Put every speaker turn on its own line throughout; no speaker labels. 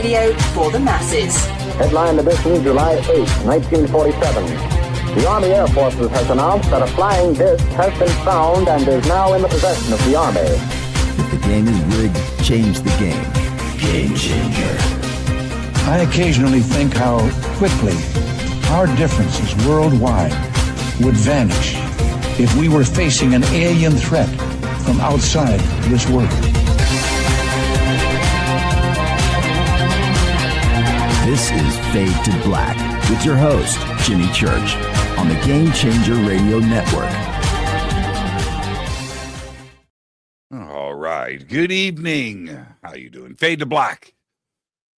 radio for the masses.
Headline edition, July 8, 1947. The Army Air Forces has announced that a flying disc has been found and is now in the possession of the Army.
If the game is rigged, change the game. Game changer.
I occasionally think how quickly our differences worldwide would vanish if we were facing an alien threat from outside this world.
This is Fade to Black with your host, Jimmy Church, on the Game Changer Radio Network.
All right. Good evening. How you doing? Fade to Black.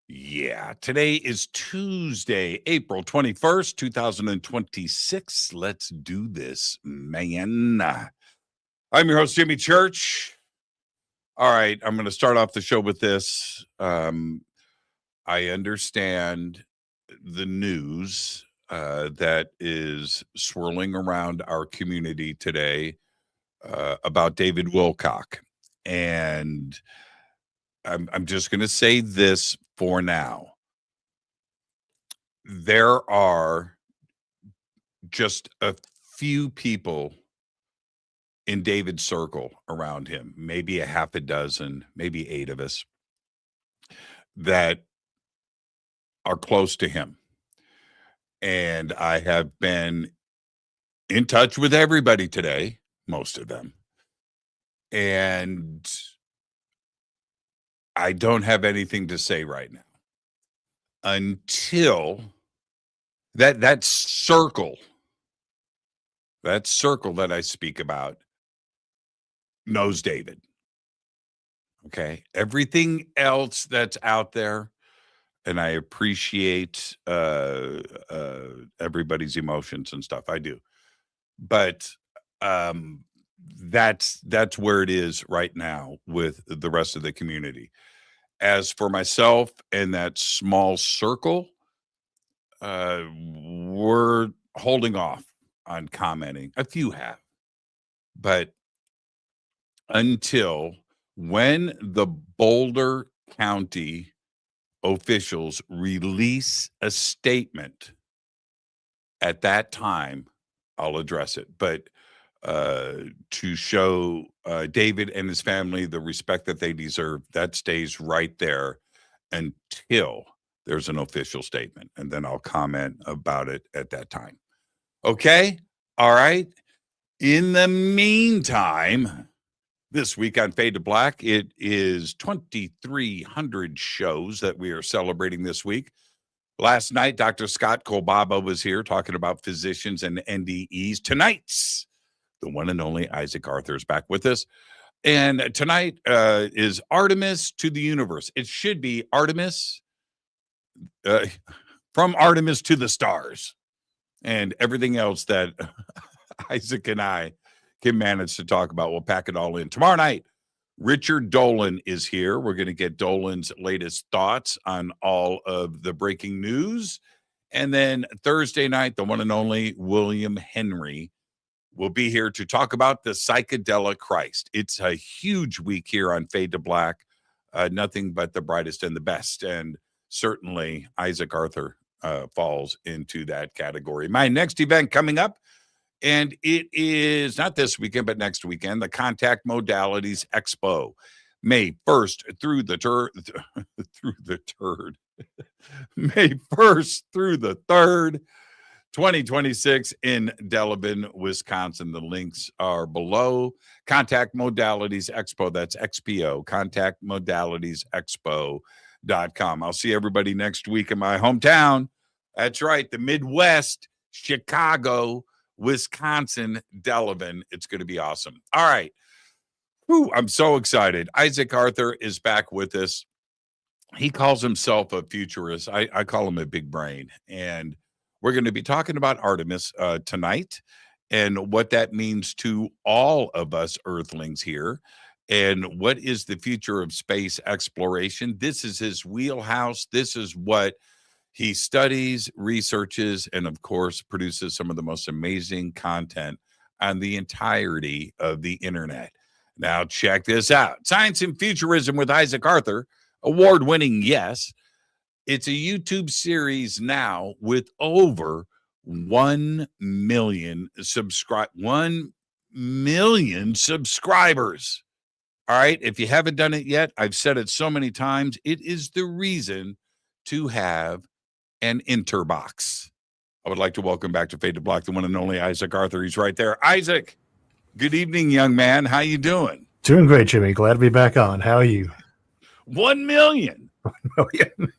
Yeah. Today is Tuesday, April 21st, 2026. Let's do this, man. I'm your host, Jimmy Church. All right. I'm going to start off the show with this. I understand the news that is swirling around our community today about David Wilcock. And I'm just going to say this for now. There are just a few people in David's circle around him, maybe a half a dozen, maybe 8 of us, that are close to him. And I have been in touch with everybody today, most of them. And I don't have anything to say right now until that circle that I speak about knows David. Okay. Everything else that's out there, and I appreciate everybody's emotions and stuff. I do. But that's where it is right now with the rest of the community. As for myself and that small circle, we're holding off on commenting. A few have. But until when the Boulder County officials release a statement, at that time I'll address it. But to show David and his family the respect that they deserve, that stays right there until there's an official statement, and then I'll comment about it at that time. Okay? All right. In the meantime, this week on Fade to Black, it is 2,300 shows that we are celebrating this week. Last night, Dr. Scott Kolbaba was here talking about physicians and NDEs. Tonight's the one and only Isaac Arthur is back with us. And tonight is Artemis to the universe. It should be Artemis, from Artemis to the stars, and everything else that Isaac and I can manage to talk about. We'll pack it all in. Tomorrow night, Richard Dolan is here. We're going to get Dolan's latest thoughts on all of the breaking news. And then Thursday night, the one and only William Henry will be here to talk about the psychedelic Christ. It's a huge week here on Fade to Black. Nothing but the brightest and the best. And certainly Isaac Arthur falls into that category. My next event coming up, and it is not this weekend, but next weekend, the Contact Modalities Expo, May 1st through the May 1st through the 3rd, 2026 in Delavan, Wisconsin. The links are below. Contact Modalities Expo, that's XPO, contactmodalitiesexpo.com. I'll see everybody next week in my hometown. That's right, the Midwest, Chicago, Wisconsin, Delavan. It's going to be awesome. All right. Whew, I'm so excited. Isaac Arthur is back with us. He calls himself a futurist. I call him a big brain. And we're going to be talking about Artemis tonight and what that means to all of us Earthlings here and what is the future of space exploration. This is his wheelhouse. This is what he studies, researches, and of course, produces some of the most amazing content on the entirety of the internet. Now, check this out. Science and Futurism with Isaac Arthur, award-winning, yes. It's a YouTube series now with over 1 million 1 million subscribers. All right. If you haven't done it yet, I've said it so many times. It is the reason to have an Interbox. I would like to welcome back to Fade to Black the one and only Isaac Arthur. He's right there. Isaac, good evening, young man. How you doing?
Doing great, Jimmy. Glad to be back on. How are you?
1 million.
1 million.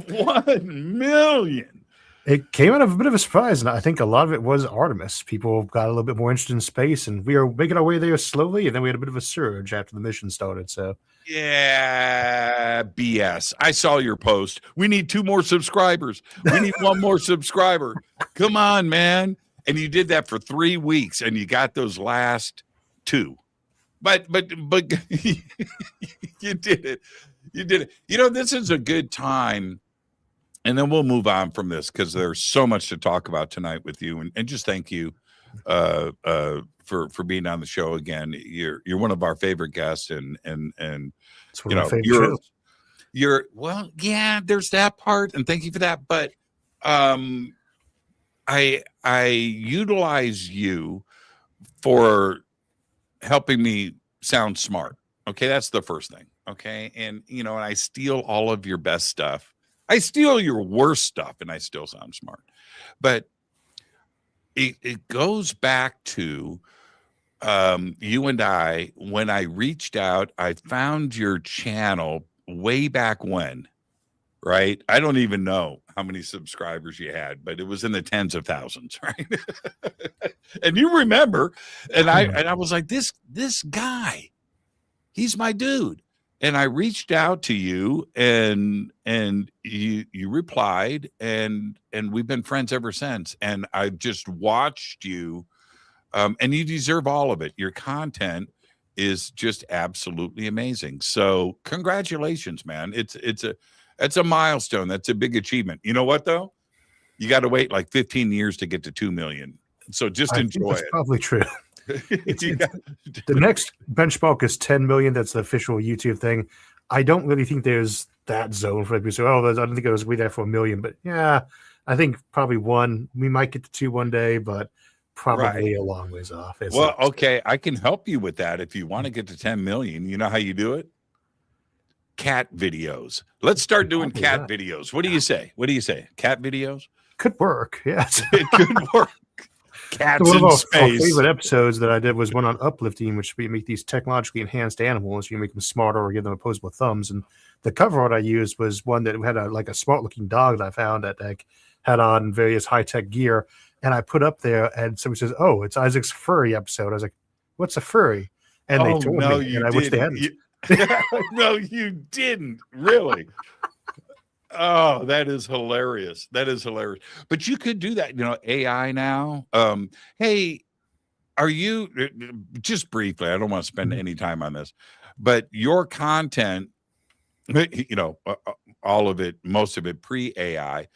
1 million.
It came out of a bit of a surprise, and I think a lot of it was Artemis. People got a little bit more interested in space, and we are making our way there slowly, and then we had a bit of a surge after the mission started. So,
yeah, BS. I saw your post. We need 2 more subscribers. We need 1 more subscriber. Come on, man. And you did that for 3 weeks, and you got those last 2. But you did it. You did it. You know, this is a good time. And then we'll move on from this because there's so much to talk about tonight with you. And just thank you for being on the show again. You're one of our favorite guests, and
it's one of my favorite shows.
Well, yeah, there's that part, and thank you for that. But I utilize you for helping me sound smart. Okay, that's the first thing. Okay, and and I steal all of your best stuff. I steal your worst stuff, and I still sound smart. But it goes back to you and I. When I reached out, I found your channel way back when, right? I don't even know how many subscribers you had, but it was in the tens of thousands, right? And you remember, and I was like, this guy, he's my dude. And I reached out to you, and you replied, and we've been friends ever since. And I've just watched you, and you deserve all of it. Your content is just absolutely amazing. So congratulations, man. It's a milestone. That's a big achievement. You know what though? You got to wait like 15 years to get to 2 million. So just enjoy it.
Probably true. The next benchmark is 10 million. That's the official YouTube thing. I don't really think there's that zone for people. So, I don't think it was way there for 1 million. But yeah, I think probably 1. We might get to 2 one day, but probably a long ways off.
Well, okay, I can help you with that if you want to get to 10 million. You know how you do it? Cat videos. Let's start doing cat videos. What do you say? Cat videos?
Could work. Yes,
it could work. Cats
one
in
of our
space.
favorite episodes that I did was one on uplifting, which we make these technologically enhanced animals. You make them smarter or give them opposable thumbs. And the cover art I used was one that had a smart looking dog that I found that had on various high tech gear. And I put up there, and somebody says, "Oh, it's Isaac's furry episode." I was like, "What's a furry?" And they told me, and I wish they hadn't.
No, you didn't really. Oh, that is hilarious. That is hilarious. But you could do that, AI now. Hey, are you, just briefly, I don't want to spend any time on this, but your content, all of it, most of it pre-AI,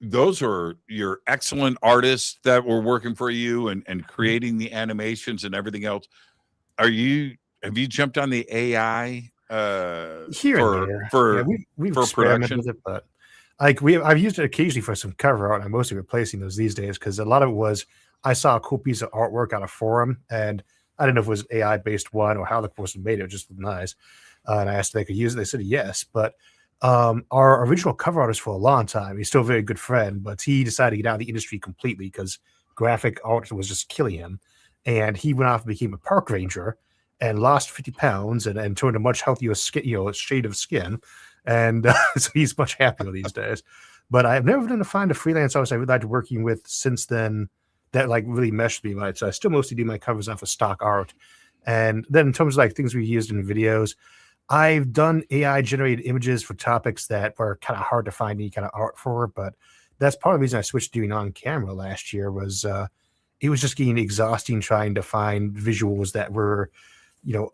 those are your excellent artists that were working for you and creating the animations and everything else. Have you jumped on the AI
here and there?
For
we've
for
experimented
production
with it, but I've used it occasionally for some cover art, and I'm mostly replacing those these days because a lot of it was I saw a cool piece of artwork on a forum, and I didn't know if it was an AI based one or how the person made it. It just looked nice, and I asked if they could use it. They said yes, but our original cover artist for a long time, he's still a very good friend, but he decided to get out of the industry completely because graphic art was just killing him, and he went off and became a park ranger and lost 50 pounds and turned a much healthier skin, shade of skin. And so he's much happier these days. But I've never been able to find a freelance artist I've liked working with since then that really meshed me right. So I still mostly do my covers off of stock art. And then in terms of things we used in videos, I've done AI generated images for topics that were kind of hard to find any kind of art for. But that's part of the reason I switched to doing on camera last year was it was just getting exhausting trying to find visuals that were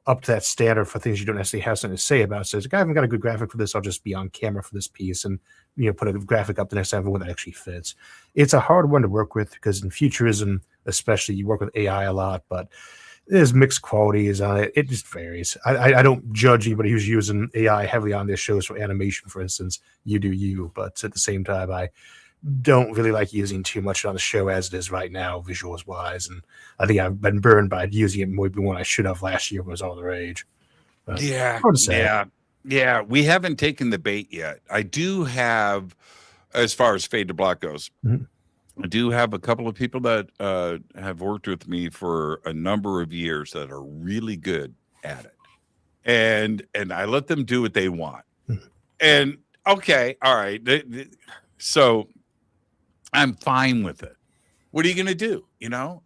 up to that standard for things you don't necessarily have something to say about. So if I haven't got a good graphic for this, I'll just be on camera for this piece and put a graphic up the next time for one that actually fits. It's a hard one to work with because in futurism, especially, you work with AI a lot, but there's mixed qualities on it. It just varies. I don't judge anybody who's using AI heavily on their shows for animation, for instance. You do you, but at the same time, I don't really like using too much on the show as it is right now, visuals wise. And I think I've been burned by using it more than what I should have last year when it was all the rage. But
Yeah,
hard to say.
yeah. We haven't taken the bait yet. I do have, as far as Fade to Black goes,
Mhm.
I do have a couple of people that have worked with me for a number of years that are really good at it, and I let them do what they want.
Mhm.
And okay, all right, so I'm fine with it. What are you going to do? You know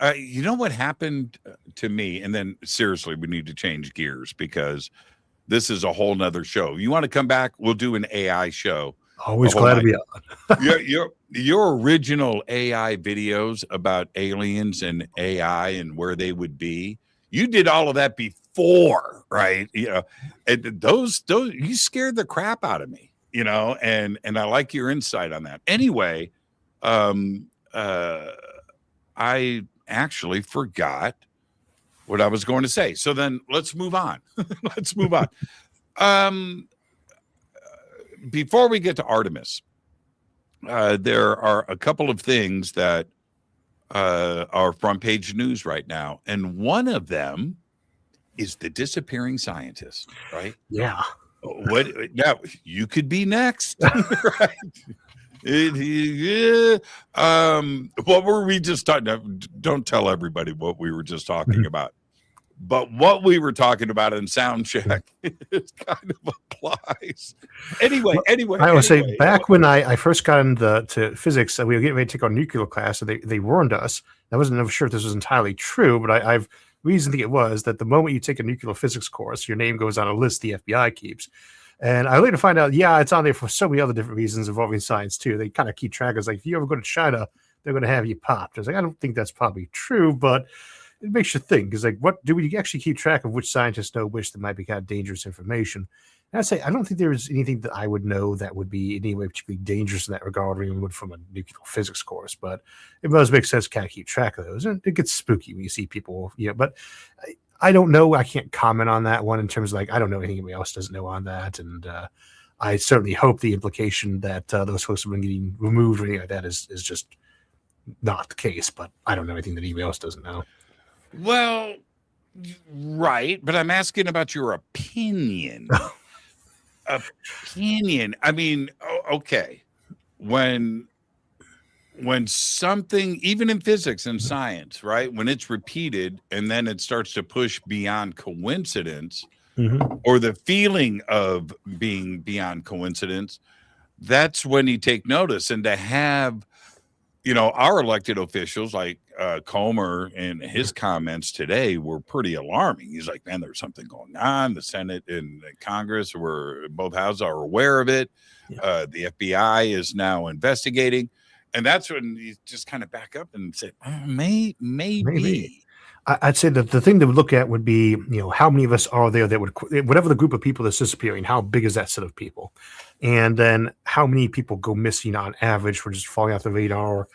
what happened to me, and then seriously, we need to change gears because this is a whole nother show. You want to come back? We'll do an AI show.
Always glad to be on.
Your original AI videos about aliens and AI and where they would be, you did all of that before, right? And those you scared the crap out of me, and I like your insight on that. Anyway, I actually forgot what I was going to say. So then let's move on. Let's move on. Before we get to Artemis, there are a couple of things that are front page news right now. And one of them is the disappearing scientist, right?
Yeah.
What now? You could be next, right? What were we just talking? Don't tell everybody what we were just talking about. But what we were talking about in sound check it kind of applies. Anyway,
I would say back when I first got into physics, we were getting ready to take our nuclear class, and they warned us. I wasn't never sure if this was entirely true, but I've reason to think it was that the moment you take a nuclear physics course, your name goes on a list the FBI keeps. And I later find out, yeah, it's on there for so many other different reasons involving science too. They kind of keep track. It's like if you ever go to China, they're going to have you popped. I was like, I don't think that's probably true, but it makes you think. Because like, what do we actually keep track of? Which scientists know which that might be kind of dangerous information? And I'd say I don't think there's anything that I would know that would be in any way particularly dangerous in that regard, or even would from a nuclear physics course. But it does make sense to kind of keep track of those. And it gets spooky when you see people, But I don't know. I can't comment on that one in terms of like I don't know anything anybody else doesn't know on that, and I certainly hope the implication that those folks have been getting removed or anything like that is just not the case. But I don't know anything that anybody else doesn't know.
Well, right, but I'm asking about your opinion. Opinion. I mean, okay, when something, even in physics and science, right, when it's repeated and then it starts to push beyond coincidence, or the feeling of being beyond coincidence, that's when you take notice. And to have, our elected officials like Comer and his comments today were pretty alarming. He's like, man, there's something going on. The Senate and the Congress, both houses are aware of it. Yeah. The FBI is now investigating. And that's when you just kind of back up and say, maybe.
I'd say that the thing to look at would be, how many of us are there that would, whatever the group of people that's disappearing, how big is that set of people? And then how many people go missing on average for just falling off the radar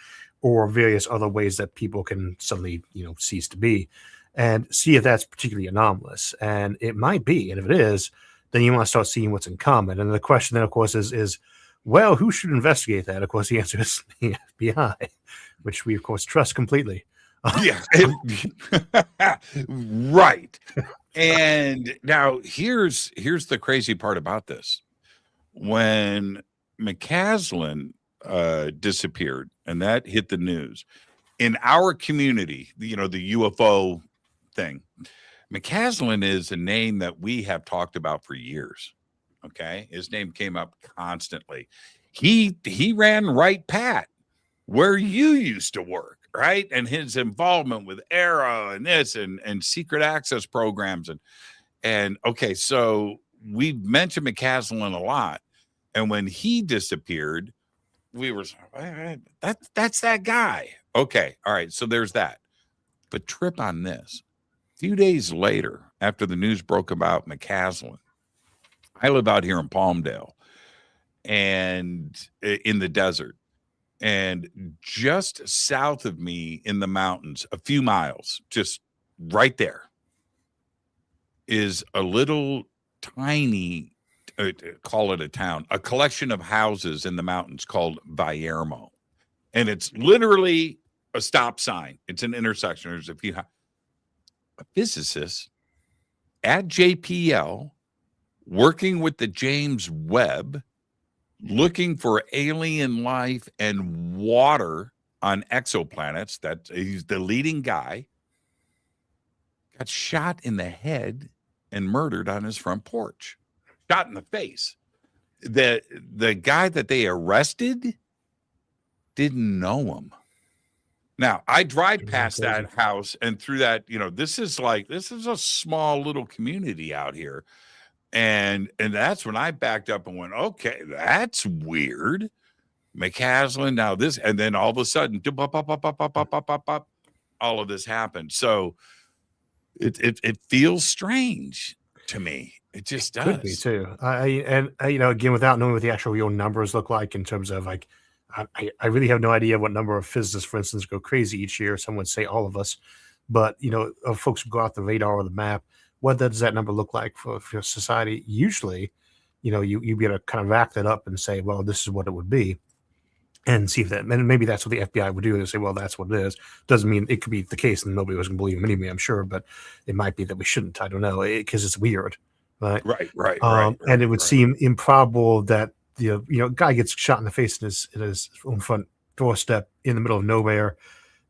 or various other ways that people can suddenly, cease to be, and see if that's particularly anomalous. And it might be. And if it is, then you want to start seeing what's in common. And the question then, of course, is well, who should investigate that? Of course, the answer is the FBI, which we, of course, trust completely.
Yeah. Right. And now here's the crazy part about this. When McCaslin disappeared and that hit the news in our community, the UFO thing, McCaslin is a name that we have talked about for years. Okay. His name came up constantly. He ran Right Pat, where you used to work, right? And his involvement with Arrow and this and secret access programs. And okay, so we've mentioned McCaslin a lot. And when he disappeared, we were, that's that guy. Okay. All right. So there's that. But trip on this. A few days later, after the news broke about McCaslin, I live out here in Palmdale and in the desert. And just south of me in the mountains, a few miles, just right there, is a little tiny, call it a town, a collection of houses in the mountains called Vallermo. And it's literally a stop sign. It's an intersection. There's a physicist at JPL working with the James Webb, looking for alien life and water on exoplanets. That he's the leading guy, got shot in the head and murdered on his front porch, shot in the face. The guy that they arrested didn't know him. Now, I drive past that house and through that, this is a small little community out here. And that's when I backed up and went, okay, that's weird. McCaslin, now this, and then all of a sudden, all of this happened. So it feels strange to me. It just does.
Could be too. Again, without knowing what the actual real numbers look like in terms of like, I really have no idea what number of physicists, for instance, go crazy each year. Some would say all of us, but of folks who go off the radar or the map, what does that number look like for society? Usually, you'd be able to kind of rack that up and say, well, this is what it would be, and see if that, and maybe that's what the FBI would do. They say, well, that's what it is. Doesn't mean it could be the case and nobody was going to believe them anyway, I'm sure, but it might be that we shouldn't. I don't know, because it's weird, right?
Right.
And it would seem improbable that guy gets shot in the face in his own front doorstep in the middle of nowhere.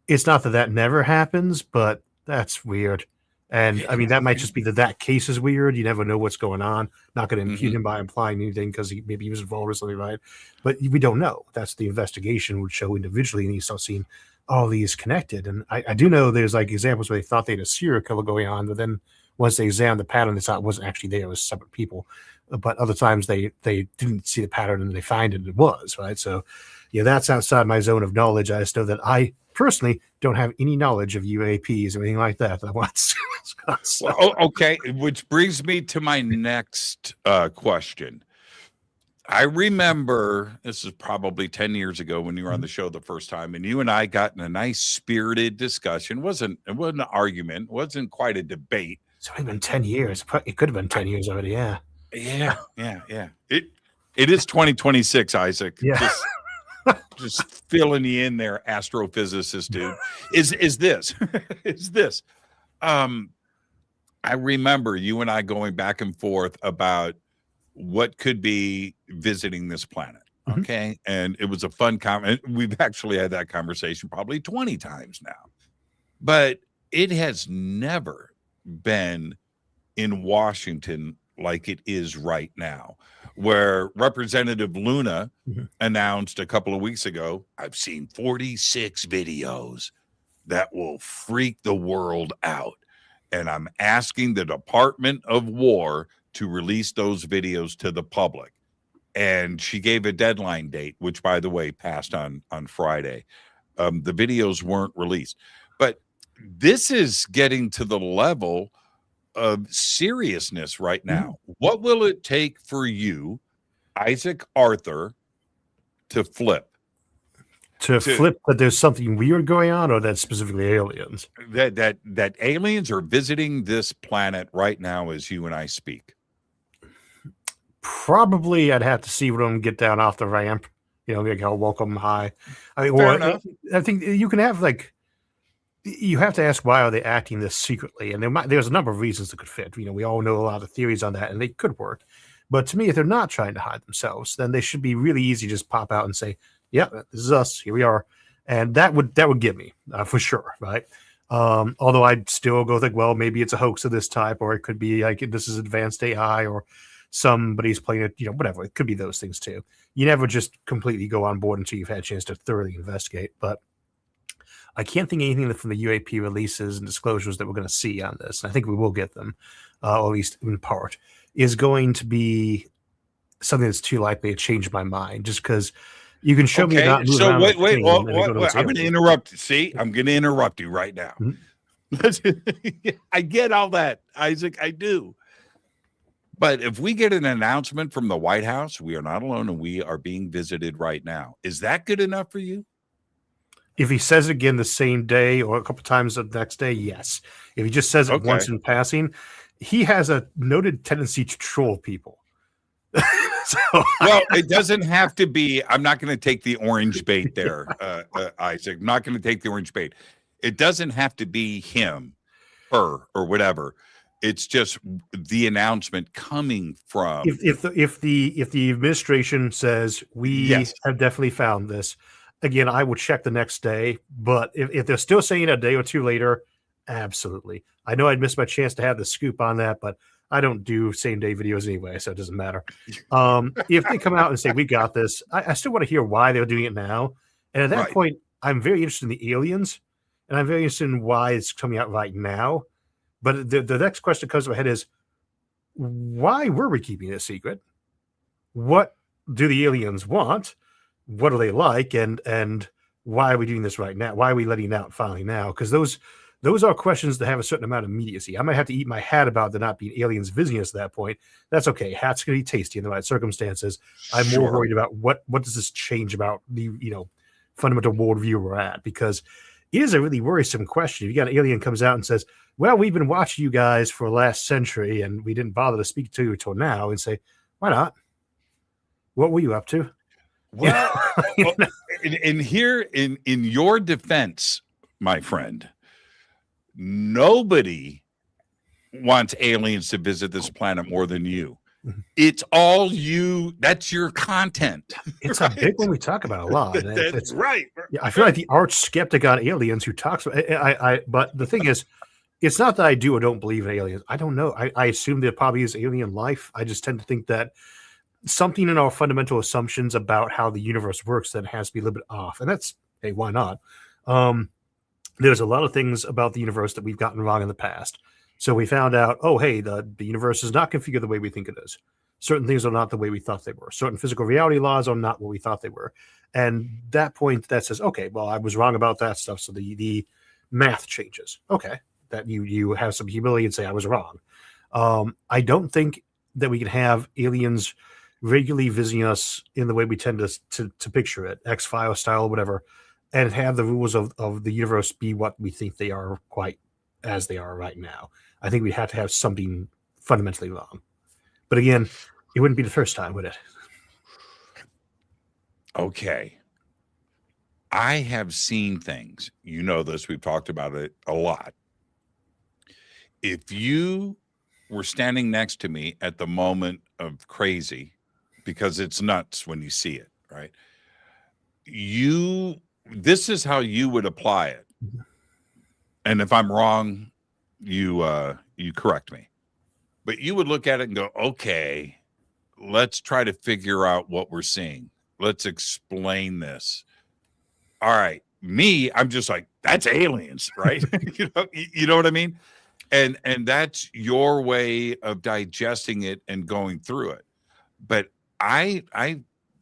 It's not that never happens, but that's weird. And I mean, that might just be that case is weird. You never know what's going on. Not going to impugn him by implying anything because maybe he was involved or something, right? But we don't know. That's the investigation would show individually, and you start seeing all these connected. And I do know there's like examples where they thought they had a serial killer going on, but then once they examined the pattern, they thought it wasn't actually there. It was separate people. But other times they didn't see the pattern and they find it was, right? So, that's outside my zone of knowledge. I just know that I personally don't have any knowledge of UAPs or anything like that.
Well, okay, which brings me to my next question. I remember, this is probably 10 years ago when you were on the show the first time, and you and I got in a nice spirited discussion. It wasn't an argument, wasn't quite a debate.
It's only been 10 years. It could have been 10 years already, yeah.
Yeah. It is 2026, Isaac.
Yeah.
Just filling you in there, astrophysicist dude. Is this. I remember you and I going back and forth about what could be visiting this planet. Okay. And it was a fun comment. We've actually had that conversation probably 20 times now. But it has never been in Washington like it is right now, where Representative Luna announced a couple of weeks ago, I've seen 46 videos that will freak the world out. And I'm asking the Department of War to release those videos to the public. And she gave a deadline date, which, by the way, passed on Friday. The videos weren't released. But this is getting to the level of seriousness right now. What will it take for you, Isaac Arthur, to flip?
To flip that there's something weird going on, or that specifically aliens?
That aliens are visiting this planet right now as you and I speak.
Probably I'd have to see them get down off the ramp, like how welcome high. I mean,
Fair enough.
I think you can have you have to ask, why are they acting this secretly? And there's a number of reasons that could fit. We all know a lot of theories on that, and they could work. But to me, if they're not trying to hide themselves, then they should be really easy to just pop out and say, yeah, this is us. Here we are. And that would get me for sure, right? Although I'd still go think, well, maybe it's a hoax of this type, or it could be like this is advanced AI, or somebody's playing it, whatever. It could be those things too. You never just completely go on board until you've had a chance to thoroughly investigate. But I can't think of anything from the UAP releases and disclosures that we're going to see on this. And I think we will get them, or at least in part, is going to be something that's too likely to change my mind, just because you can show me that.
So wait, I'm going to interrupt. See, I'm going to interrupt you right now. I get all that, Isaac. I do. But if we get an announcement from the White House, we are not alone and we are being visited right now. Is that good enough for you?
If he says it again the same day or a couple times the next day, yes. If he just says it once in passing, he has a noted tendency to troll people. So,
well, it doesn't have to be. I'm not going to take the orange bait there, Isaac. I'm not going to take the orange bait. It doesn't have to be him, her, or whatever. It's just the announcement coming from.
if the administration says we have definitely found this, again, I would check the next day. But if they're still saying a day or two later, absolutely. I know I'd miss my chance to have the scoop on that, but I don't do same day videos anyway, so it doesn't matter. If they come out and say we got this, I still want to hear why they're doing it now. And at that point, I'm very interested in the aliens, and I'm very interested in why it's coming out right now. But the next question that comes to my head is, why were we keeping it a secret? What do the aliens want? What do they like? And why are we doing this right now? Why are we letting it out finally now? Because those are questions that have a certain amount of immediacy. I might have to eat my hat about there not being aliens visiting us at that point. That's okay. Hat's going to be tasty in the right circumstances. I'm more worried about what does this change about the fundamental worldview we're at, because it is a really worrisome question. If you got an alien comes out and says, well, we've been watching you guys for last century and we didn't bother to speak to you until now, and say, why not? What were you up to?
Well, and here in your defense, my friend, nobody wants aliens to visit this planet more than you. It's all you. That's your content.
It's a big one we talk about a lot.
That's right.
Yeah, I feel like the arch skeptic on aliens who talks about but the thing is, it's not that I do or don't believe in aliens. I don't know. I assume there probably is alien life. I just tend to think that something in our fundamental assumptions about how the universe works then has to be a little bit off. And that's, hey, why not? There's a lot of things about the universe that we've gotten wrong in the past. So we found out, oh, hey, the universe is not configured the way we think it is. Certain things are not the way we thought they were. Certain physical reality laws are not what we thought they were. And that point that says, okay, well, I was wrong about that stuff. So the math changes. Okay, that you have some humility and say I was wrong. I don't think that we can have aliens regularly visiting us in the way we tend to picture it, X-Files style, whatever, and have the rules of the universe be what we think they are, quite as they are right now. I think we'd have to have something fundamentally wrong. But again, it wouldn't be the first time, would it?
Okay. I have seen things. You know this. We've talked about it a lot. If you were standing next to me at the moment of crazy, because it's nuts when you see it, right? This is how you would apply it. And if I'm wrong, you correct me. But you would look at it and go, okay, let's try to figure out what we're seeing. Let's explain this. All right. Me, I'm just like, that's aliens, right? you know what I mean? And that's your way of digesting it and going through it. But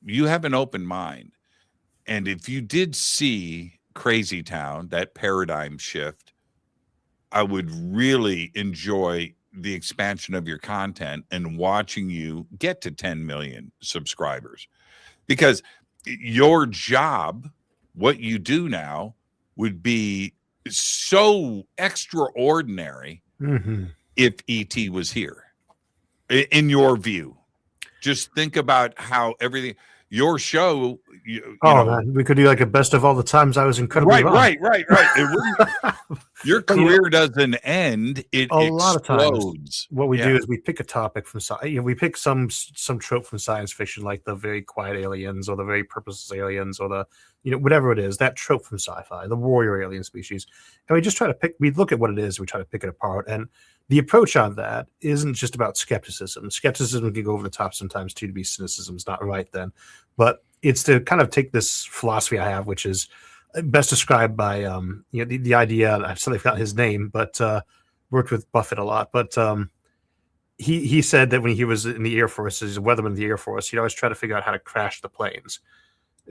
you have an open mind. And if you did see Crazy Town, that paradigm shift, I would really enjoy the expansion of your content and watching you get to 10 million subscribers, because your job, what you do now, would be so extraordinary if ET was here, in your view. Just think about how everything, your show, you know,
man, we could do like a best of all the times I was incredibly wrong.
Right. It wouldn't, your career doesn't end. It
a lot of
explodes.
times what we do is we pick a topic from we pick some trope from science fiction, like the very quiet aliens or the very purposeless aliens or the whatever it is, that trope from sci-fi, the warrior alien species, and we just try to we look at what it is, we try to pick it apart. And the approach on that isn't just about skepticism. Skepticism can go over the top sometimes too, to be cynicism is not right then, but it's to kind of take this philosophy I have, which is best described by the idea. I've suddenly forgotten his name, but worked with Buffett a lot. But he said that when he was in the Air Force, he's a weatherman in the Air Force, he'd always try to figure out how to crash the planes,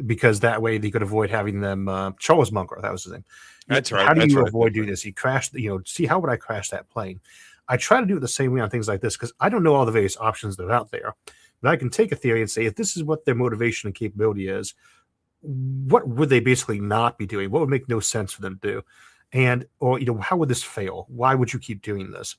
because that way they could avoid having them. Charles Munger, that was his name.
That's right.
How do you avoid doing this? You crash, see, how would I crash that plane? I try to do it the same way on things like this, because I don't know all the various options that are out there. But I can take a theory and say, if this is what their motivation and capability is, what would they basically not be doing? What would make no sense for them to do? And, or, how would this fail? Why would you keep doing this?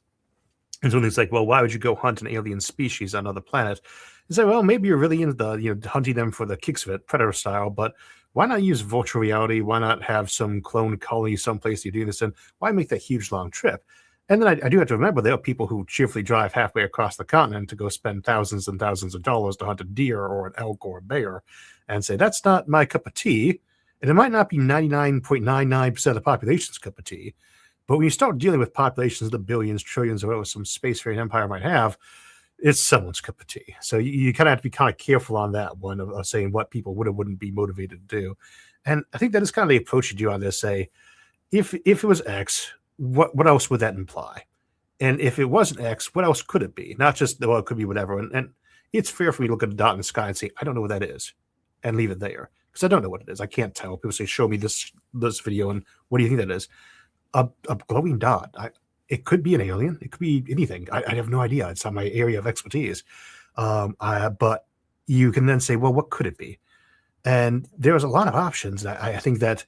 And so it's like, well, why would you go hunt an alien species on another planet? And say, well, maybe you're really into the, hunting them for the kicks of it, Predator style, but why not use virtual reality? Why not have some clone colony someplace you do this in? Why make that huge long trip? And then I do have to remember there are people who cheerfully drive halfway across the continent to go spend thousands and thousands of dollars to hunt a deer or an elk or a bear and say, that's not my cup of tea. And it might not be 99.99% of the population's cup of tea. But when you start dealing with populations of the billions, trillions, or whatever some spacefaring empire might have, it's someone's cup of tea. So you kind of have to be kind of careful on that one of saying what people would or wouldn't be motivated to do. And I think that is kind of the approach you do on this. Say, if it was X, what else would that imply? And if it wasn't X, what else could it be? Not just, well, it could be whatever. And it's fair for me to look at a dot in the sky and say, I don't know what that is, and leave it there. Because I don't know what it is. I can't tell. People say, show me this video, and what do you think that is? A glowing dot. It could be an alien. It could be anything. I have no idea. It's not my area of expertise. But you can then say, well, what could it be? And there's a lot of options. I think that,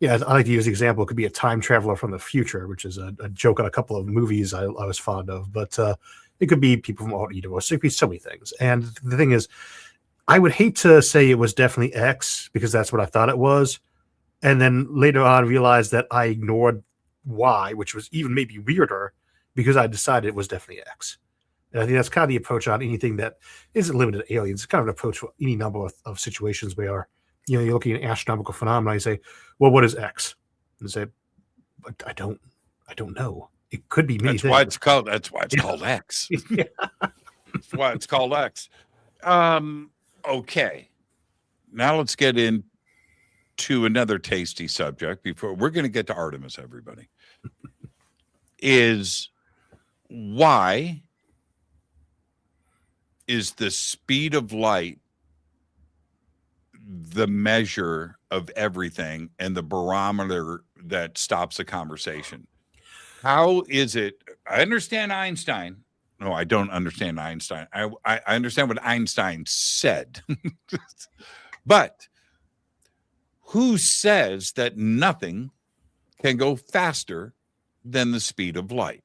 I like to use the example. It could be a time traveler from the future, which is a joke on a couple of movies I was fond of. But it could be people from all universe. It could be so many things. And the thing is, I would hate to say it was definitely X because that's what I thought it was. And then later on realized that I ignored Y, which was even maybe weirder because I decided it was definitely X. And I think that's kind of the approach on anything that isn't limited to aliens. It's kind of an approach for any number of situations where you're looking at astronomical phenomena. You say, well, what is X? And say, but I don't know. It could be many
That's
things.
why it's called X.
Yeah.
That's why it's called X. Okay. Now let's get into another tasty subject before we're going to get to Artemis, everybody. Why is the speed of light the measure of everything and the barometer that stops a conversation? How is it? I understand Einstein. No, I don't understand Einstein. I understand what Einstein said. But who says that nothing can go faster than the speed of light?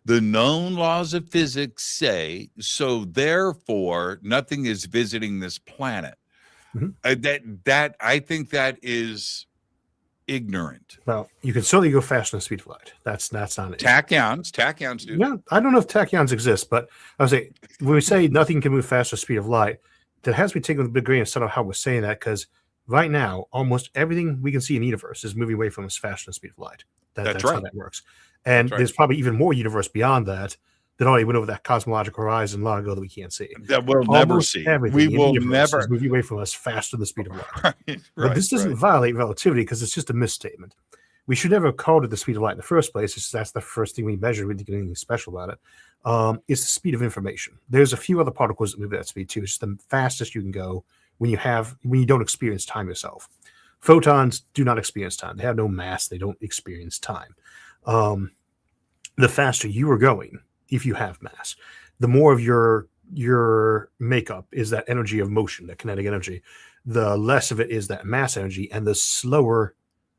The known laws of physics say, so therefore nothing is visiting this planet. Mm-hmm. That I think that is ignorant.
Well, you can certainly go faster than the speed of light. That's not an issue.
Tachyons do.
Yeah, I don't know if tachyons exist, but I would say when we say nothing can move faster than the speed of light, that has to be taken with a big grain of salt of how we're saying that, because right now almost everything we can see in the universe is moving away from us faster than the speed of light. That's right. How that works. And there's probably even more universe beyond that already went over that cosmological horizon long ago that we can't see.
That we'll never see.
We will never move away from us faster than the speed of light. But this doesn't violate relativity because it's just a misstatement. We should never have called it the speed of light in the first place. That's the first thing we measure. We didn't get anything special about it. It's the speed of information. There's a few other particles that move at that speed too. It's the fastest you can go when you don't experience time yourself. Photons do not experience time. They have no mass. They don't experience time. The faster you are going, if you have mass, the more of your makeup is that energy of motion, that kinetic energy. The less of it is that mass energy, and the slower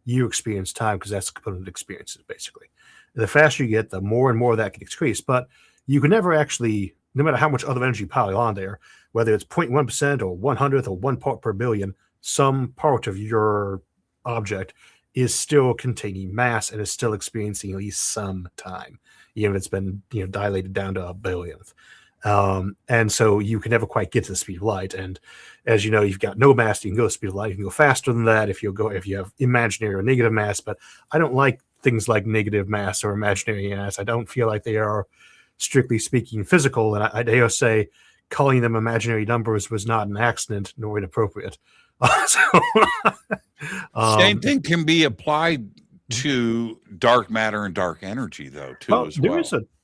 you experience time, because that's the component of experiences, basically. The faster you get, the more and more of that can increase. But you can never actually, no matter how much other energy pile on there, whether it's 0.1% or 1/100th or 1 part per billion, some part of your object is still containing mass and is still experiencing at least some time, even if it's been dilated down to a billionth. And so you can never quite get to the speed of light. And as you know, you've got no mass, you can go to the speed of light. You can go faster than that if you have imaginary or negative mass. But I don't like things like negative mass or imaginary mass. I don't feel like they are, strictly speaking, physical. And I dare say calling them imaginary numbers was not an accident nor inappropriate.
Same thing can be applied to dark matter and dark energy, though, too.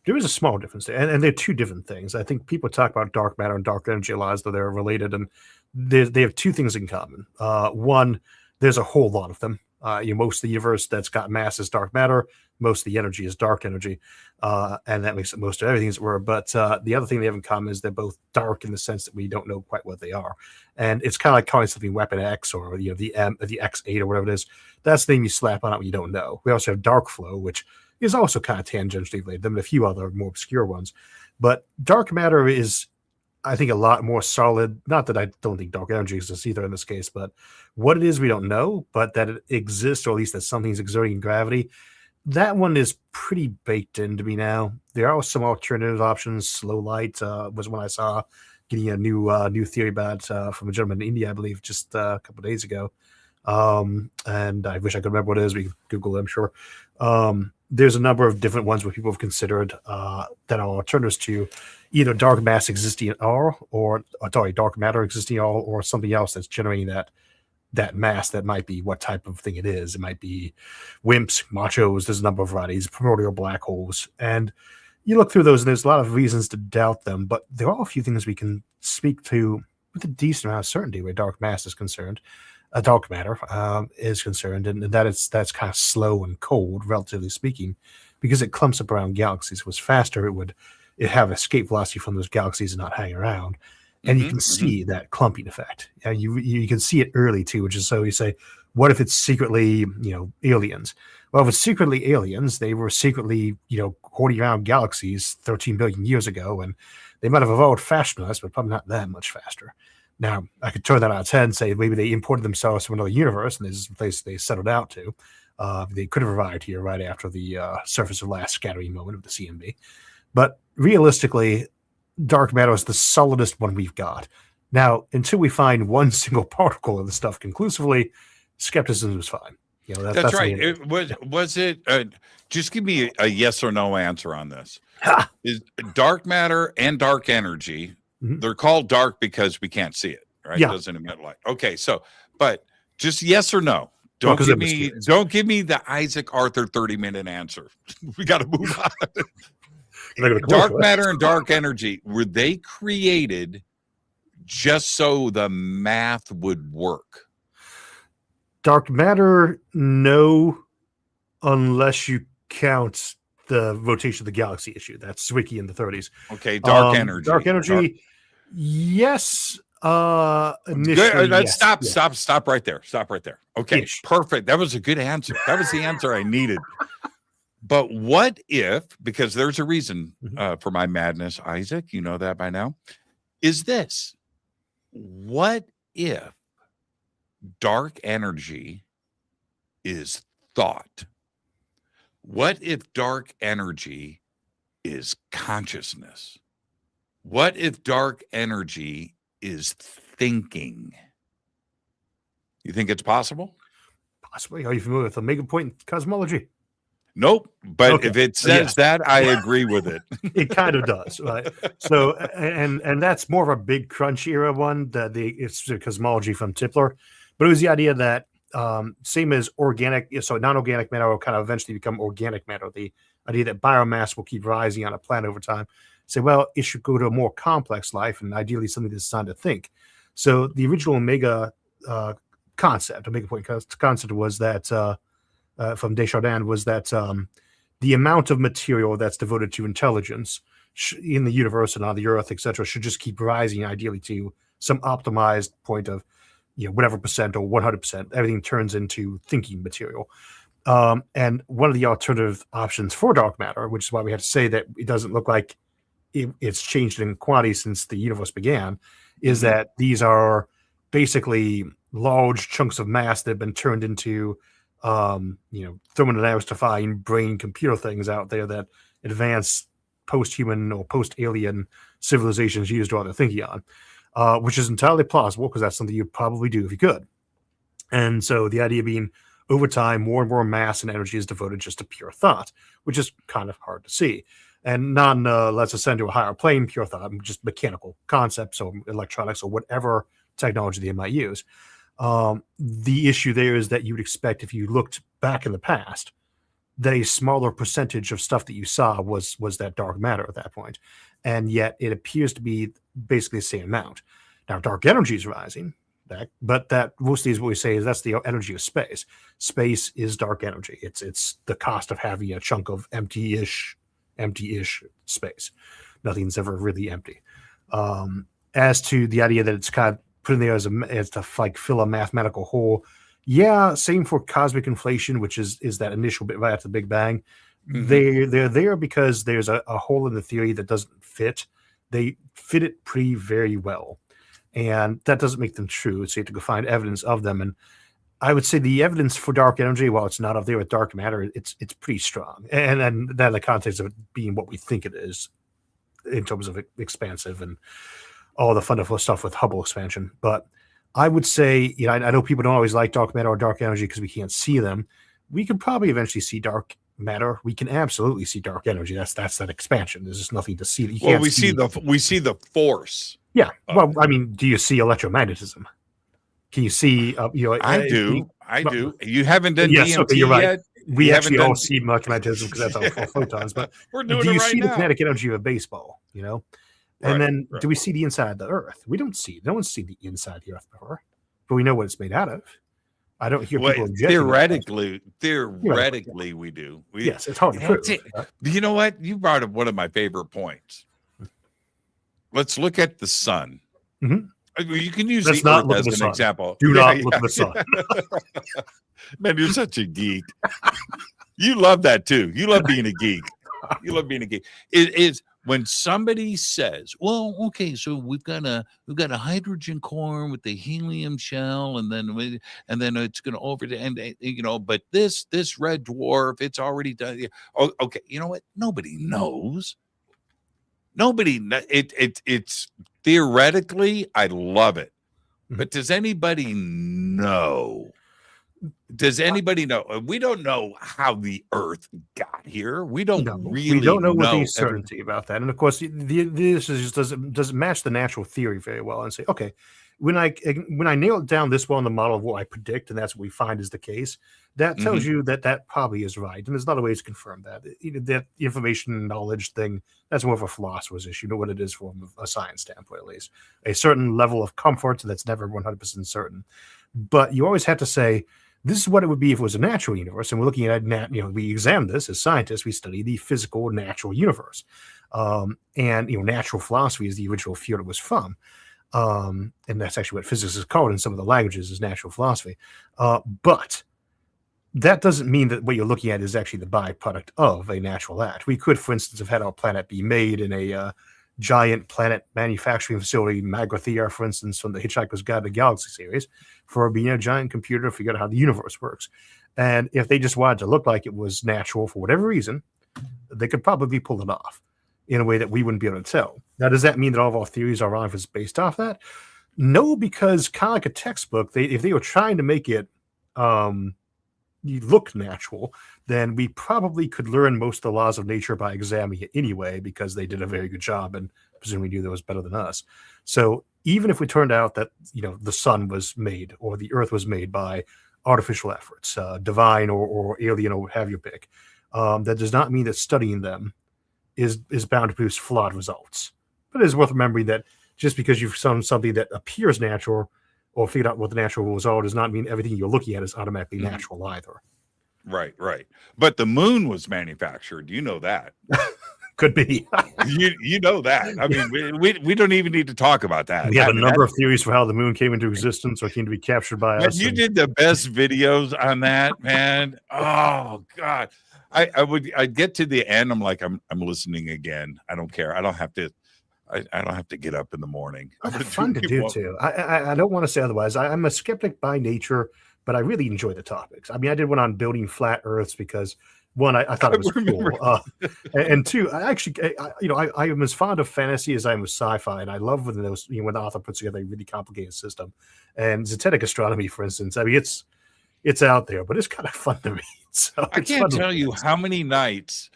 There is a small difference there, and they're two different things. I think people talk about dark matter and dark energy a lot as though they're related, and they have two things in common. One, there's a whole lot of them. Most of the universe that's got mass is dark matter. Most of the energy is dark energy, and that makes it most of everything as it were. But the other thing they have in common is they're both dark in the sense that we don't know quite what they are. And it's kind of like calling something Weapon X or the X8 or whatever it is. That's the thing you slap on it when you don't know. We also have dark flow, which is also kind of tangentially related. Them and a few other more obscure ones, but dark matter is, I think, a lot more solid. Not that I don't think dark energy exists either in this case, but what it is we don't know, but that it exists, or at least that something's exerting gravity. That one is pretty baked into me now. There are some alternative options. Slow light was one I saw getting a new theory about from a gentleman in India, I believe, just a couple of days ago. And I wish I could remember what it is. We can Google it, I'm sure. There's a number of different ones where people have considered that are alternatives to either dark mass existing at all, or dark matter existing at all, or something else that's generating that mass. That might be what type of thing it is. It might be WIMPs, machos. There's a number of varieties, primordial black holes, and you look through those, and there's a lot of reasons to doubt them. But there are a few things we can speak to with a decent amount of certainty where dark mass is concerned. Dark matter is concerned, and that's kind of slow and cold, relatively speaking, because it clumps up around galaxies. If it was faster, it have escape velocity from those galaxies and not hang around. And you can see that clumping effect. You can see it early too, which is, so you say, what if it's secretly, aliens? Well, if it's secretly aliens, they were secretly, hoarding around galaxies 13 billion years ago, and they might have evolved faster than us, but probably not that much faster. Now, I could turn that on its head and say maybe they imported themselves from another universe, and this is the place they settled out to. They could have arrived here right after the surface of last scattering moment of the CMB. But realistically, dark matter is the solidest one we've got. Now, until we find one single particle of the stuff conclusively, skepticism is fine. That's
right. Was it? Just give me a yes or no answer on this. Is dark matter and dark energy? Mm-hmm. They're called dark because we can't see it, right?
Yeah.
It doesn't emit light. Okay, so but just yes or no. Don't give me the Isaac Arthur 30-minute answer. We got to move on. Dark matter and dark energy, were they created just so the math would work?
Dark matter, no, unless you count the rotation of the galaxy issue. That's Zwicky in the 30s.
Okay, dark energy.
Dark energy, yes. Initially, yes.
Stop right there. Stop right there. Okay, perfect. That was a good answer. That was the answer I needed. But what if, because there's a reason for my madness, Isaac, you know that by now, is this. What if dark energy is thought? What if dark energy is consciousness? What if dark energy is thinking? You think it's possible?
Possibly. Are you familiar with the mega point cosmology?
Nope. But if it says that, I agree with it.
It kind of does, right? So, and that's more of a big crunch era one. It's the cosmology from Tipler, but it was the idea that same as organic, so non-organic matter will kind of eventually become organic matter. The idea that biomass will keep rising on a planet over time. Say, well, it should go to a more complex life, and ideally something that's designed to think. So the original Omega concept, Omega point concept, was that from Desjardins, was that the amount of material that's devoted to intelligence in the universe and on the Earth, etc., should just keep rising, ideally to some optimized point of whatever percent or 100%. Everything turns into thinking material. And one of the alternative options for dark matter, which is why we have to say that it doesn't look like it's changed in quantity since the universe began, is that these are basically large chunks of mass that have been turned into thermodynamics defying brain computer things out there that advanced post-human or post-alien civilizations used all their thinking on, which is entirely plausible because that's something you'd probably do if you could. And so the idea being, over time, more and more mass and energy is devoted just to pure thought, which is kind of hard to see. And let's ascend to a higher plane, pure thought, just mechanical concepts or electronics or whatever technology they might use. The issue there is that you would expect, if you looked back in the past, that a smaller percentage of stuff that you saw was that dark matter at that point. And yet it appears to be basically the same amount. Now, dark energy is rising, but that mostly is what we say is that's the energy of space. Space is dark energy. It's the cost of having a chunk of empty-ish space. Nothing's ever really empty. As to the idea that it's kind of put in there as to like fill a mathematical hole, yeah, same for cosmic inflation, which is that initial bit right after the Big Bang. They're there because there's a hole in the theory that doesn't fit. They fit it pretty very well, and that doesn't make them true. So you have to go find evidence of them. And I would say the evidence for dark energy, while it's not up there with dark matter, it's pretty strong. And that in the context of it being what we think it is, in terms of expansive and all the wonderful stuff with Hubble expansion. But I would say, I know people don't always like dark matter or dark energy because we can't see them. We could probably eventually see dark matter. We can absolutely see dark energy. That's that expansion. There's just nothing to see. You
Well,
can't
we see the force.
Yeah. Well, I mean, do you see electromagnetism? Can you see?
I do. You haven't done
yes,
DMT
okay, you're right.
yet.
We
You
actually
haven't
all
done-
see electromagnetism because that's all photons. But
We're doing
do
it
you
right
see the
now.
kinetic energy of a baseball? And
Right,
then
right.
do we see the inside of the Earth? We don't see. No one's seen the inside of the Earth before, but we know what it's made out of. I don't hear
Well,
people objecting.
theoretically, we do.
Yes, it's hard to prove.
That's it. You know what? You brought up one of my favorite points. Let's look at the sun.
Mhm.
You can use
Let's
the
not
Earth
look at
as
the
an
sun.
example.
Do
Yeah,
not
yeah,
look at the sun.
yeah. Man, you're such a geek. You love that too. You love being a geek. You love being a geek. It is when somebody says, "Well, okay, so we've got a hydrogen core with the helium shell, and then it's going to but this red dwarf, it's already done." Oh, okay, you know what? Nobody knows. It's theoretically, I love it, but does anybody know? Does anybody know? We don't know how the Earth got here. We don't really
we don't know with any
everything.
certainty about that. And of course, this is just doesn't match the natural theory very well. And say, okay, when I nail it down this well in the model of what I predict, and that's what we find is the case, that tells you that probably is right. And there's a lot of ways to confirm that. That information knowledge thing, that's more of a philosopher's issue, not what it is from a science standpoint, at least. A certain level of comfort that's never 100% certain. But you always have to say, this is what it would be if it was a natural universe. And we're looking at, we examine this as scientists. We study the physical natural universe. And natural philosophy is the original field it was from. And that's actually what physics is called in some of the languages is natural philosophy. But that doesn't mean that what you're looking at is actually the byproduct of a natural act. We could, for instance, have had our planet be made in a giant planet manufacturing facility, Magrathea, for instance, from the Hitchhiker's Guide to the Galaxy series, for being a giant computer to figure out how the universe works. And if they just wanted to look like it was natural for whatever reason, they could probably pull it off in a way that we wouldn't be able to tell. Now, does that mean that all of our theories are wrong if it's based off that? No, because kind of like a textbook, if they were trying to make it look natural, then we probably could learn most of the laws of nature by examining it anyway, because they did a very good job and presumably knew that was better than us. So even if we turned out that the sun was made or the earth was made by artificial efforts, divine or alien or have your pick, that does not mean that studying them is bound to produce flawed results. But it is worth remembering that just because you've found something that appears natural or figured out what the natural rules are does not mean everything you're looking at is automatically natural either.
Right. But the moon was manufactured. You know that.
Could be.
you know that. I mean, we don't even need to talk about that.
We have a number of theories for how the moon came into existence or came to be captured by us.
You did the best videos on that, man. Oh God. I'd get to the end. I'm like, I'm listening again. I don't care. I don't have to get up in the morning.
It's fun to do too. I don't want to say otherwise. I'm a skeptic by nature, but I really enjoy the topics. I mean, I did one on building flat Earths because one, I thought it was cool, and two, I am as fond of fantasy as I am with sci-fi, and I love when those when the author puts together a really complicated system. And zetetic astronomy, for instance, I mean, it's out there, but it's kind of fun to read. So
I can't tell you how many nights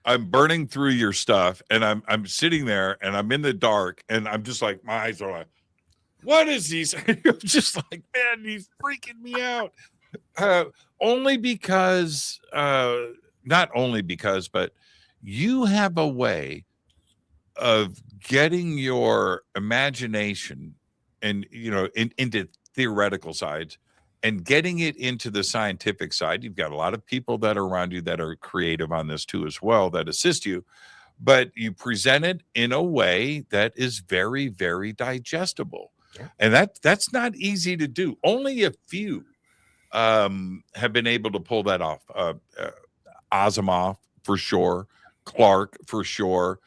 I'm burning through your stuff, and I'm sitting there, and I'm in the dark, and I'm just like, my eyes are like, what is he saying? I'm just like, man, he's freaking me out. Not only because, but you have a way of getting your imagination and into theoretical sides and getting it into the scientific side. You've got a lot of people that are around you that are creative on this too as well, that assist you, but you present it in a way that is very, very digestible. Yeah. And that's not easy to do. Only a few have been able to pull that off. Asimov, for sure. Clark for sure.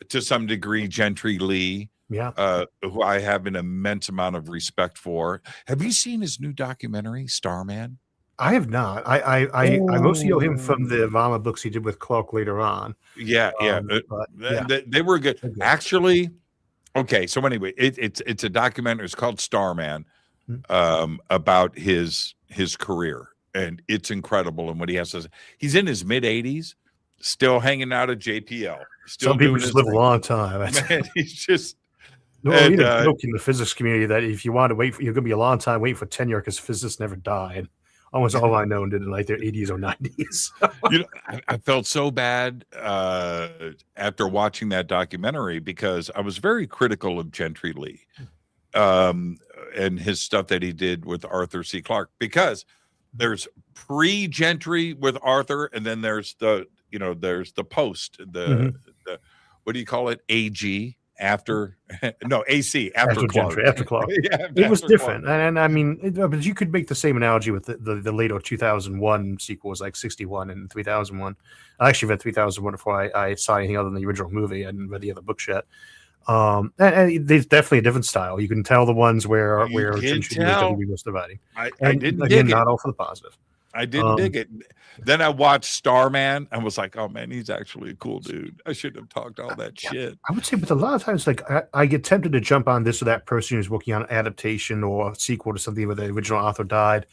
To some degree, Gentry Lee.
Yeah.
Who I have an immense amount of respect for. Have you seen his new documentary, Starman?
I have not. I mostly know him from the Obama books he did with Clark later on.
Yeah.
But yeah,
They were good.
they're good.
Actually, okay. So anyway, it's a documentary. It's called Starman, about his career, and it's incredible. And what he has to say, he's in his mid-80s, still hanging out at JPL. Still
some people
doing
just
his
live a
thing.
long time.
Man, he's just.
No,
And,
we had a joke in the physics community that if you want to wait, you're going to be a long time waiting for tenure because physicists never died. Almost all I know did in like their 80s or 90s.
I felt so bad after watching that documentary because I was very critical of Gentry Lee and his stuff that he did with Arthur C. Clarke, because there's pre-Gentry with Arthur, and then there's the post, the what do you call it? AG. After AC after Clark.
After Clark.
Yeah,
it was
after
different,
Clark.
and I mean, but you could make the same analogy with the later 2001 sequels, like 61 and 3001. I actually read 3001 before I saw anything other than the original movie. I didn't read the other books yet. And there's definitely a different style. You can tell the ones where WB was dividing.
I
And
didn't
again,
dig it.
not all for the positive.
I didn't dig it. Then I watched Starman and was like, oh man, he's actually a cool dude. I shouldn't have talked all that shit.
I would say, but a lot of times, like I get tempted to jump on this or that person who's working on an adaptation or a sequel to something where the original author died.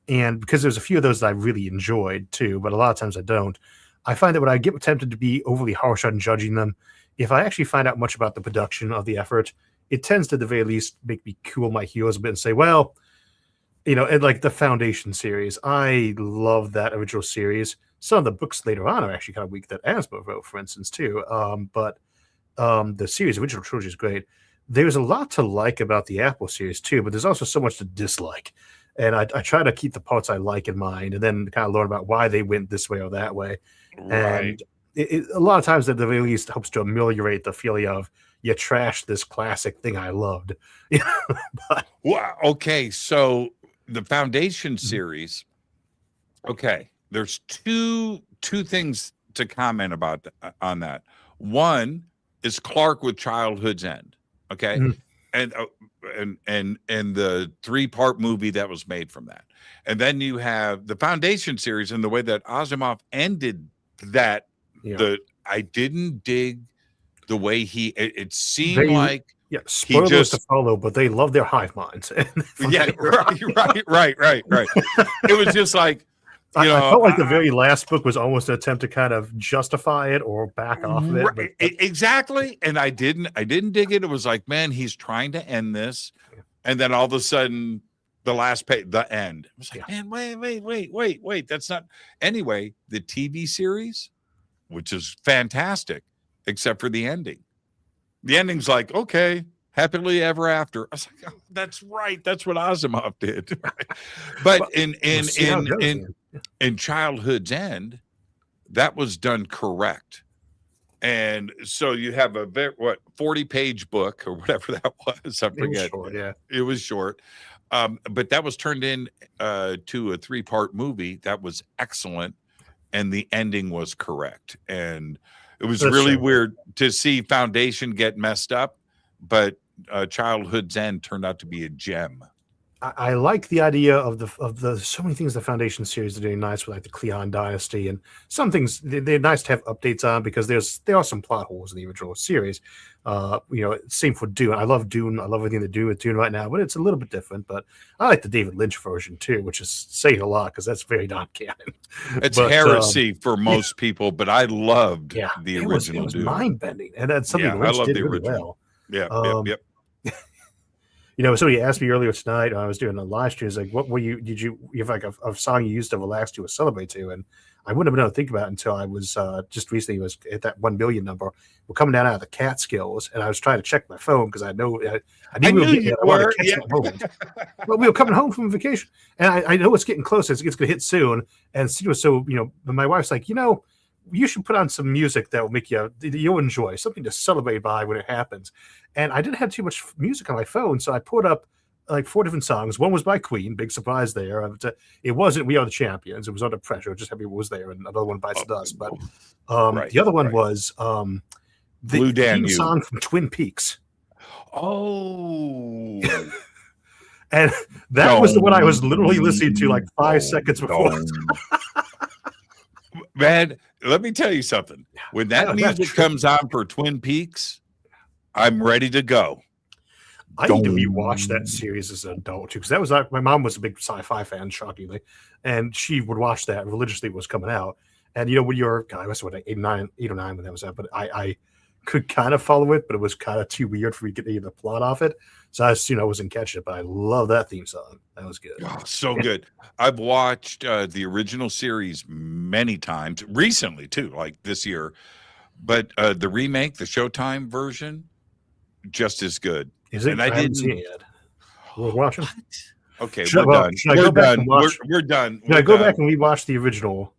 And because there's a few of those that I really enjoyed too, but a lot of times I don't. I find that when I get tempted to be overly harsh on judging them, if I actually find out much about the production of the effort, it tends to, at the very least, make me cool my heels a bit and say, well, and like the Foundation series, I love that original series. Some of the books later on are actually kind of weak that Asmo wrote, for instance, too. But the series, original trilogy, is great. There's a lot to like about the Apple series too, but there's also so much to dislike. And I try to keep the parts I like in mind, and then kind of learn about why they went this way or that way.
Right.
And a lot of times, at the very least, helps to ameliorate the feeling of you trashed this classic thing I loved. But,
Well, okay, so the Foundation series. Okay, there's two things to comment about on that. One is Clark with Childhood's End. Okay, and the 3-part movie that was made from that, and then you have the Foundation series and the way that Asimov ended that. I didn't dig the way it seemed like.
Yeah, spoilers to follow, but they love their hive minds.
Yeah, right. It was just like,
I felt like the very last book was almost an attempt to kind of justify it or back off of it.
Right, exactly. And I didn't dig it. It was like, man, he's trying to end this, and then all of a sudden, the last page, the end. I was like, man, wait. That's not. Anyway, the TV series, which is fantastic, except for the ending. The ending's like, okay, happily ever after. I was like, oh, that's right. That's what Asimov did. But in Childhood's End, that was done correct. And so you have a 40-page book or whatever that was. I forget. It was short. But that was turned in to a 3-part movie that was excellent, and the ending was correct. And it was really weird to see Foundation get messed up, but Childhood's End turned out to be a gem.
I like the idea of the so many things the Foundation series are doing nice with, like the Cleon Dynasty, and some things they're nice to have updates on because there are some plot holes in the original series. Same for Dune. I love Dune. I love everything they do with Dune right now, but it's a little bit different. But I like the David Lynch version too, which is saying a lot because that's very not canon.
It's heresy for most people, but I loved the original.
It was mind bending, and that's something Lynch did really well.
Yep.
Somebody asked me earlier tonight, I was doing a live stream, like, what were you have like a song you used to relax to or celebrate to? And I wouldn't have been able to think about it until I was just recently was at that 1 billion number. We're coming down out of the Catskills, and I was trying to check my phone because I knew we were But we were coming home from vacation, and I know it's getting close. It's going to hit soon. And so my wife's like, you should put on some music that will make you'll enjoy, something to celebrate by when it happens. And I didn't have too much music on my phone, so I put up like 4 different songs. One was by Queen, big surprise there. It wasn't "We Are the Champions." It was Under Pressure. Just everyone was there, and another one bites the dust. But the other one was the
Blue
theme
Danube.
song from Twin Peaks.
Oh,
And that was the one I was literally listening to like 5 seconds before.
Man, let me tell you something. When that music comes on for Twin Peaks, I'm ready to go.
I need to rewatch that series as an adult too, because that was my mom was a big sci-fi fan, shockingly, and she would watch that religiously. It was coming out, and when you're, I was what 8 or 9 when that was out, but I could kind of follow it, but it was kind of too weird for me to get the plot off it. So I wasn't catching it, but I love that theme song. That was good.
Oh, so good. I've watched the original series many times recently too, like this year, but the remake, the Showtime version, just as good.
Is it?
And
I haven't seen it yet. We're watching.
Okay,
Should
we're
I
done.
go
We're
back
done.
and watch-
We're done.
Can I
We're
go
done.
back and rewatch the original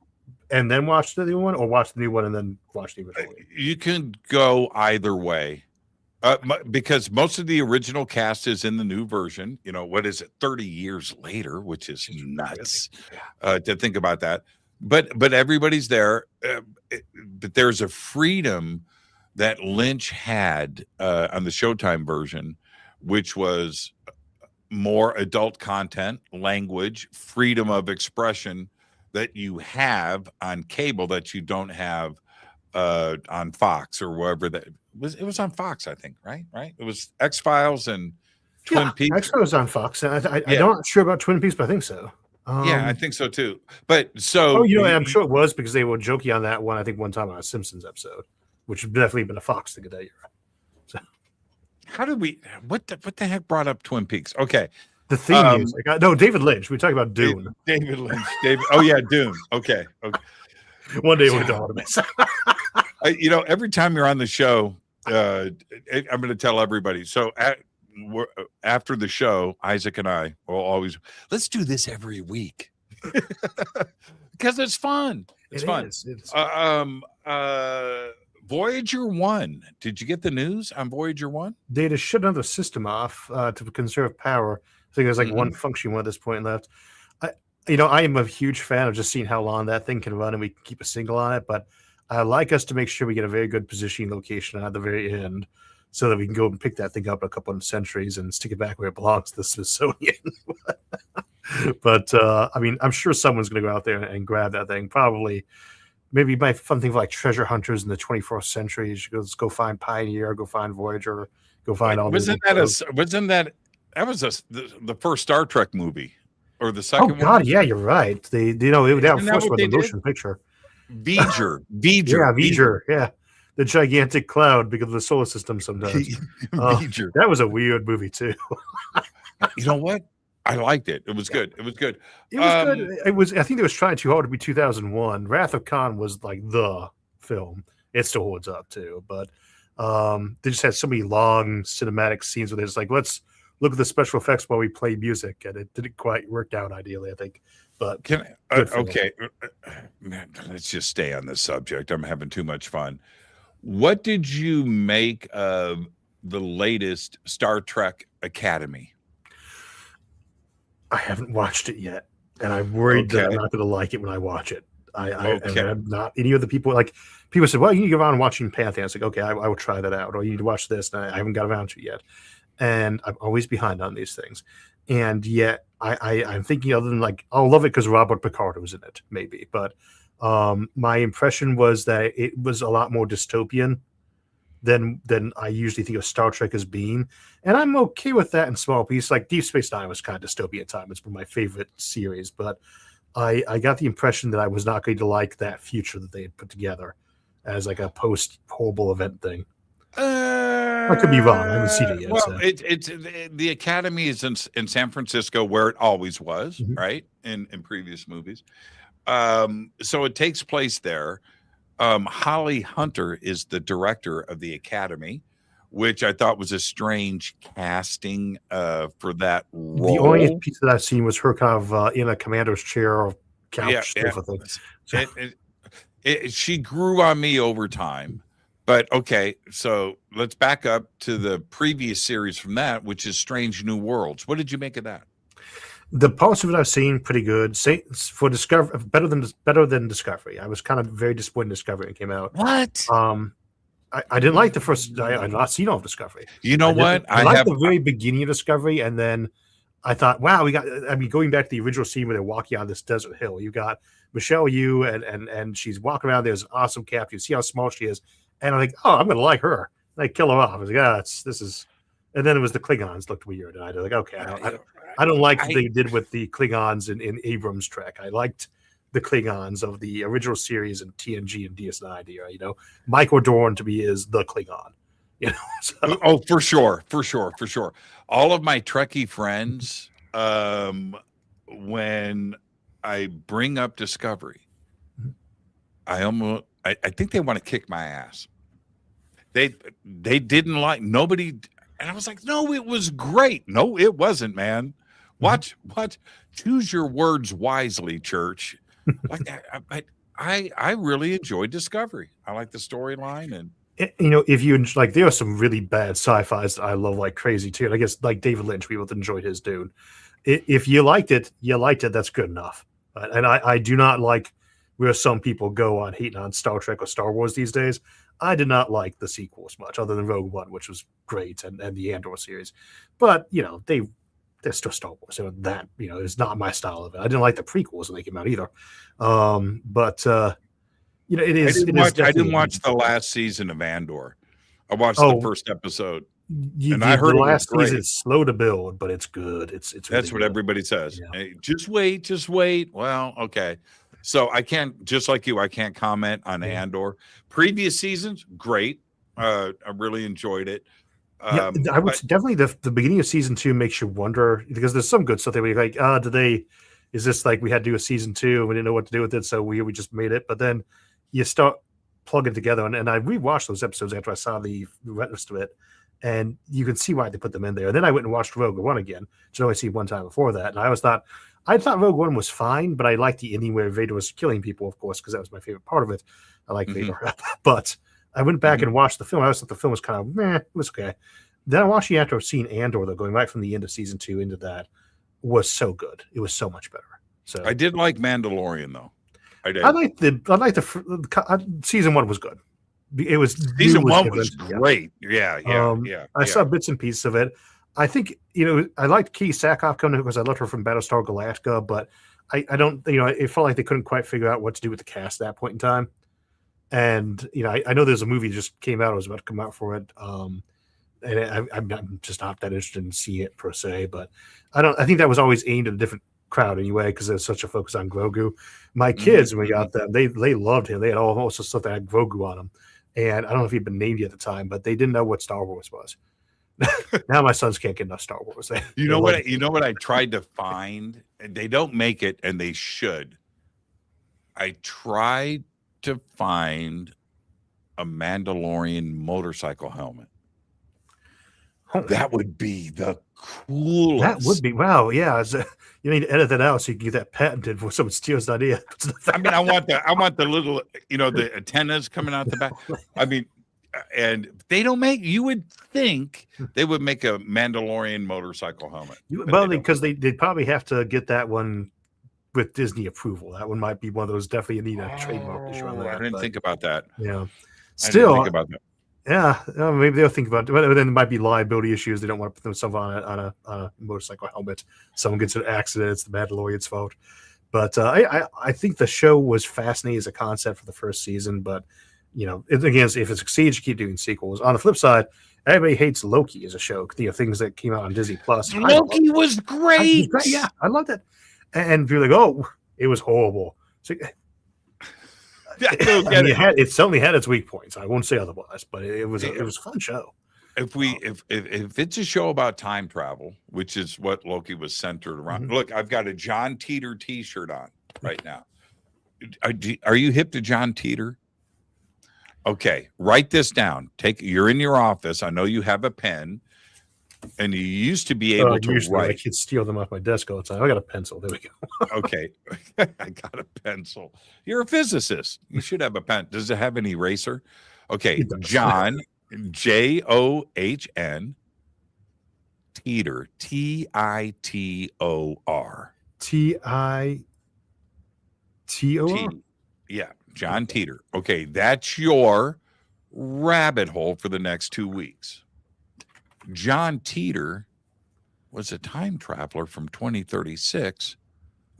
and then watch the new one, or watch the new one and then watch the original?
You can go either way, because most of the original cast is in the new version. What is it? 30 years later, which is nuts to think about that. But everybody's there. But there's a freedom that Lynch had on the Showtime version, which was more adult content, language, freedom of expression that you have on cable that you don't have on Fox or wherever that was. It was on Fox, I think, right? It was X-Files and Twin Peaks.
X-Files was on Fox. I'm not sure about Twin Peaks, but I think so.
Yeah, I think so too. But so,
I'm sure it was, because they were joking on that one. I think one time on a Simpsons episode, which would definitely been a Fox thing of that year. So,
how did we? What the heck brought up Twin Peaks? Okay,
the theme music. No, David Lynch. We talked about Dune.
David Lynch. Oh yeah, Dune. Okay.
One day we'll get to Artemis.
Every time you're on the show, I'm going to tell everybody. So after the show, Isaac and I will always, let's do this every week because it's fun. It's fun. Voyager 1. Did you get the news on Voyager 1?
They just shut another system off to conserve power. I think there's like one functioning one at this point left. I am a huge fan of just seeing how long that thing can run, and we can keep a single on it. But I like us to make sure we get a very good positioning location at the very end, so that we can go and pick that thing up in a couple of centuries and stick it back where it belongs, to the Smithsonian. But I'm sure someone's going to go out there and grab that thing. Probably, maybe my fun thing for like treasure hunters in the 24th century. You should go find Pioneer, go find Voyager, go find all.
Wasn't that the first Star Trek movie? Or the second one?
Oh God, yeah, you're right. They were down first with the motion picture.
V'ger.
Yeah, V'ger. Yeah, the gigantic cloud because of the solar system. Sometimes
V'ger.
That was a weird movie too.
You know what? I liked it. It was good. It was good.
It was good. It was. I think they was trying too hard to be 2001. Wrath of Khan was like the film. It still holds up too, but they just had so many long cinematic scenes where it's like, let's look at the special effects while we play music, and it didn't quite work out ideally, I think. But
okay, man, let's just stay on this subject. I'm having too much fun. What did you make of the latest Star Trek Academy?
I haven't watched it yet, and I'm worried that I'm not going to like it when I watch it. I'm not any of the people. Like, people said, well, you need to go around watching Pantheon. It's like, okay, I will try that out. Or you need to watch this, and I haven't got around to it yet. And I'm always behind on these things. And yet I'm thinking, other than like, I'll love it because Robert Picardo was in it, maybe. But my impression was that it was a lot more dystopian than I usually think of Star Trek as being. And I'm okay with that in small pieces. Like Deep Space Nine was kind of dystopian at times. It's one of my favorite series. But I got the impression that I was not going to like that future that they had put together as like a post-horrible event thing. I could be wrong. I haven't seen it yet.
Well, it's the Academy is in San Francisco, where it always was, right? In previous movies, so it takes place there. Holly Hunter is the director of the Academy, which I thought was a strange casting for that role.
The only piece that I've seen was her kind of in a commander's chair or couch.
She grew on me over time. But okay, so let's back up to the previous series from that, which is Strange New Worlds. What did you make of that?
The parts of it I've seen pretty good. Say for Discovery, better than Discovery. I was kind of very disappointed in Discovery when it came out.
What?
I didn't like the first. I've not seen all of Discovery.
You know what?
I liked the very beginning of Discovery, and then I thought, wow, we got. I mean, going back to the original scene where they're walking on this desert hill, you got Michelle Yeoh, and she's walking around. There's an awesome captain. You see how small she is, and I'm like, oh, I'm gonna like her. And I kill her off. I was like, ah, this is. And then it was the Klingons looked weird, and I was like, okay, I don't like what they did with the Klingons in Abrams' Trek. I liked the Klingons of the original series and TNG and DS9 era. You know, Mike O'Dorn to me is the Klingon. You know, so.
Oh, for sure. All of my Trekkie friends, when I bring up Discovery, I think they want to kick my ass. They didn't like nobody. And I was like, no, it was great. No, it wasn't, man. Watch. Choose your words wisely, church. Like I really enjoyed Discovery. I like the storyline, and
you know, if you like, there are some really bad sci-fis that I love like crazy too. And I guess like David Lynch, people enjoyed his Dune. If you liked it, that's good enough. And I do not like where some people go on hating on Star Trek or Star Wars these days. I did not like the sequels much, other than Rogue One, which was great, and the Andor series. But you know, they're still Star Wars. So that, you know, is not my style of it. I didn't like the prequels when they came out either. But you know, it is.
I didn't watch the last season of Andor. I watched the first episode, and I heard
the last season is slow to build, but it's good. It's really
that's what
good.
Everybody says.
Yeah.
Hey, just wait. Well, okay. So I can't, just like you, I can't comment on Andor. Previous seasons, great. I really enjoyed it.
I would definitely the beginning of season 2 makes you wonder, because there's some good stuff there. Where you're like, is this like we had to do a season 2 and we didn't know what to do with it, so we just made it. But then you start plugging together, and I rewatched those episodes after I saw the rest of it, and you can see why they put them in there. And then I went and watched Rogue One again, which I only seen one time before that, and I thought Rogue One was fine, but I liked the ending where Vader was killing people, of course, because that was my favorite part of it. I like Vader, but I went back and watched the film. I always thought the film was kind of meh, it was okay. Then I watched it after seeing Andor, though, going right from the end of season 2 into that was so good. It was so much better. So
I did like Mandalorian, though. I did.
I liked the season 1 was good. It was
season 1 was great. Yeah.
I saw bits and pieces of it. I think, you know, I liked Key Sackhoff coming because I loved her from Battlestar Galactica, but I don't, you know, it felt like they couldn't quite figure out what to do with the cast at that point in time. And, you know, I know there's a movie that just came out. I was about to come out for it. And I'm just not that interested in seeing it per se, but I think that was always aimed at a different crowd anyway, because there's such a focus on Grogu. My kids, when we got them, they loved him. They had all sorts of stuff that had Grogu on them. And I don't know if he'd been named yet at the time, but they didn't know what Star Wars was. Now my sons can't get enough Star Wars.
You know what I tried to find? They don't make it, and they should. I tried to find a Mandalorian motorcycle helmet. That would be the coolest.
That would be, wow, yeah. You need to edit that out so you can get that patented before someone steals the idea.
I mean, I want the little, you know, the antennas coming out the back. I mean, and they don't make. You would think they would make a Mandalorian motorcycle helmet.
Well, because they'd probably have to get that one with Disney approval. That one might be one of those definitely need a trademark issue on that.
I didn't think about that.
Yeah,
still I didn't think about that.
Yeah, maybe they'll think about it. But then there might be liability issues. They don't want to put themselves on a motorcycle helmet. Someone gets in an accident, it's the Mandalorian's fault. But I think the show was fascinating as a concept for the first season. But, you know, again, if it succeeds, you keep doing sequels. On the flip side, everybody hates Loki as a show. You know, things that came out on Disney Plus.
Loki was great.
Yeah, I loved it. And you're like, oh, it was horrible. So, it certainly had its weak points. I won't say otherwise, but it was a fun show.
If it's a show about time travel, which is what Loki was centered around. Look, I've got a John Teeter T-shirt on right now. Are you hip to John Teeter? Okay, write this down. You're in your office. I know you have a pen, and you used to be able to write.
I could steal them off my desk all the time. I got a pencil. There we go.
Okay, I got a pencil. You're a physicist. You should have a pen. Does it have an eraser? Okay,
It does.
John, John Titor, Titor.
Titor.
Yeah, John Titor. Okay, that's your rabbit hole for the next 2 weeks. John Titor was a time traveler from 2036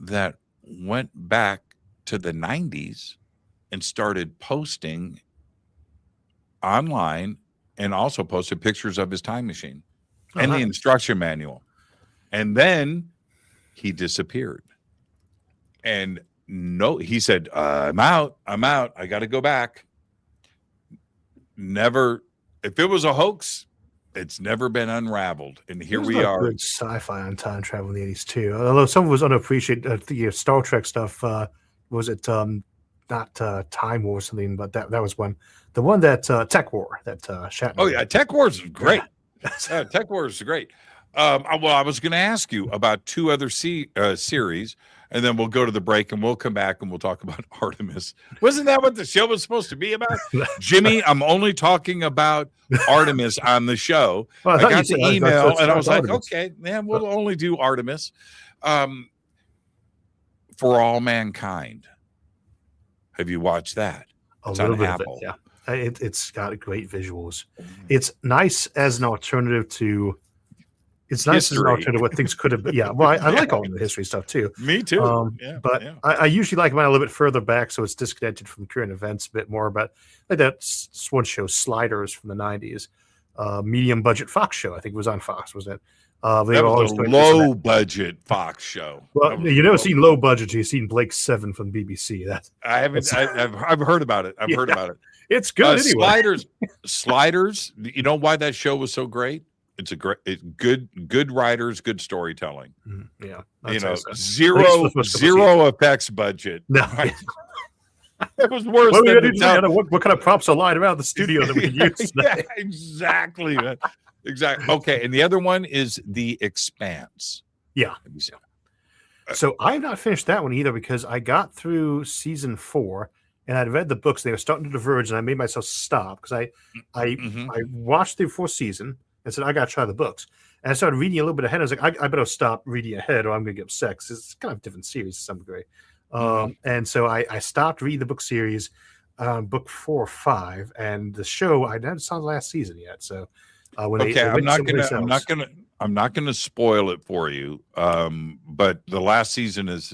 that went back to the 90s and started posting online and also posted pictures of his time machine and the instruction manual. And then he disappeared. And he said, I'm out. I got to go back. Never, if it was a hoax, it's never been unraveled. And here we are.
Good sci-fi on time travel in the 80s too. Although some of it was unappreciated. The Star Trek stuff, was it not Time War or something, but that was one. The one that Tech War that Shatner.
Oh yeah, Tech Wars is great. Tech Wars is great. Well, I was going to ask you about 2 other series, and then we'll go to the break, and we'll come back and we'll talk about Artemis. Wasn't that what the show was supposed to be about? Jimmy, I'm only talking about Artemis on the show. Well, I got the email, and I was like, okay, man, we'll only do Artemis. For All Mankind. Have you watched that?
It's on Apple. Yeah. It's got great visuals. It's nice as an alternative to. It's nice as an alternative to what things could have been. Yeah, well, I like all the history stuff too.
Me too.
I usually like mine a little bit further back, so it's disconnected from current events a bit more. But like that one show, Sliders from the '90s, medium budget Fox show. I think it was on Fox. Was that?
That was a low budget Fox show.
Well, you never seen low budget. You've seen Blake 7 from BBC.
I haven't. I've heard about it. I've heard about it.
It's good. Anyway.
Sliders. You know why that show was so great? It's good writers, good storytelling.
Yeah,
zero effects budget.
No,
right? It was worse than
what kind of props are lying around the studio that we can use?
Yeah, exactly. Exactly. Okay, and the other one is The Expanse.
Yeah. So I have not finished that one either because I got through season 4 and I'd read the books. They were starting to diverge, and I made myself stop because I watched the 4th season and said I got to try the books. And I started reading a little bit ahead. I was like, I better stop reading ahead, or I'm going to get upset because it's kind of a different series to some degree. And so I stopped reading the book series, book 4 or 5, and the show I haven't saw the last season yet. So. I'm not gonna spoil it for you, but the last season is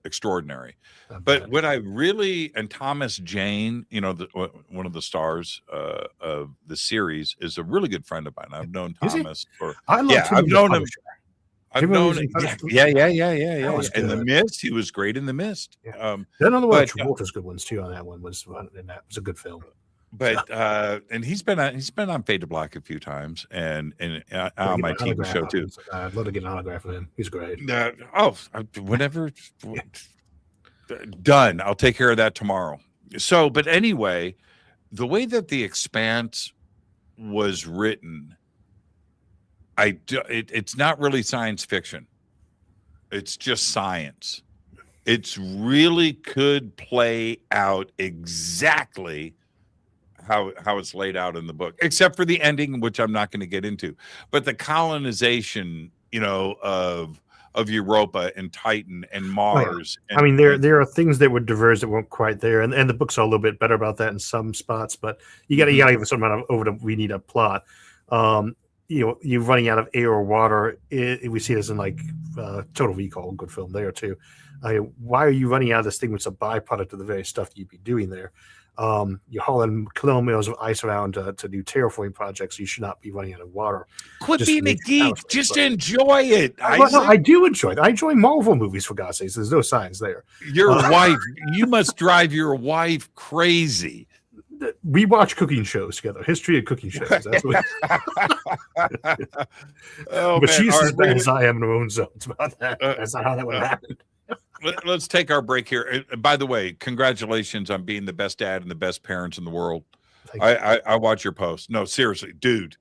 extraordinary. But what I really, and Thomas Jane, one of the stars of the series, is a really good friend of mine. I've known Thomas for. I've known him. I've known him. Yeah. In The Mist, he was great in The Mist. Another one of Travolta's good ones too. On that one was a good film.
But and he's been on Fade to Black a few times, and on my TV show too.
I'd love to get an autograph with him. He's great.
Whenever done, I'll take care of that tomorrow. So, but anyway, the way that The Expanse was written, it's not really science fiction. It's just science. It's really could play out exactly how it's laid out in the book, except for the ending, which I'm not going to get into. But the colonization, of Europa and Titan and Mars.
Right. I mean, there are things that would diverge that weren't quite there, and the books are a little bit better about that in some spots. But you got to give some amount of we need a plot. You're running out of air or water. We see this in like Total Recall, good film there too. Why are you running out of this thing, which is a byproduct of the very stuff that you'd be doing there? You're hauling kilometers of ice around to do terraforming projects. So you should not be running out of water.
Quit being a geek. Just enjoy it.
I do enjoy it. I enjoy Marvel movies, for God's sakes. There's no science there.
Your wife, you must drive your wife crazy.
We watch cooking shows together. History of cooking shows. That's what but she's as bad as I am in her own zones about that. That's not how that would happen.
Let's take our break here. By the way, congratulations on being the best dad and the best parents in the world. I watch your posts. No, seriously, dude.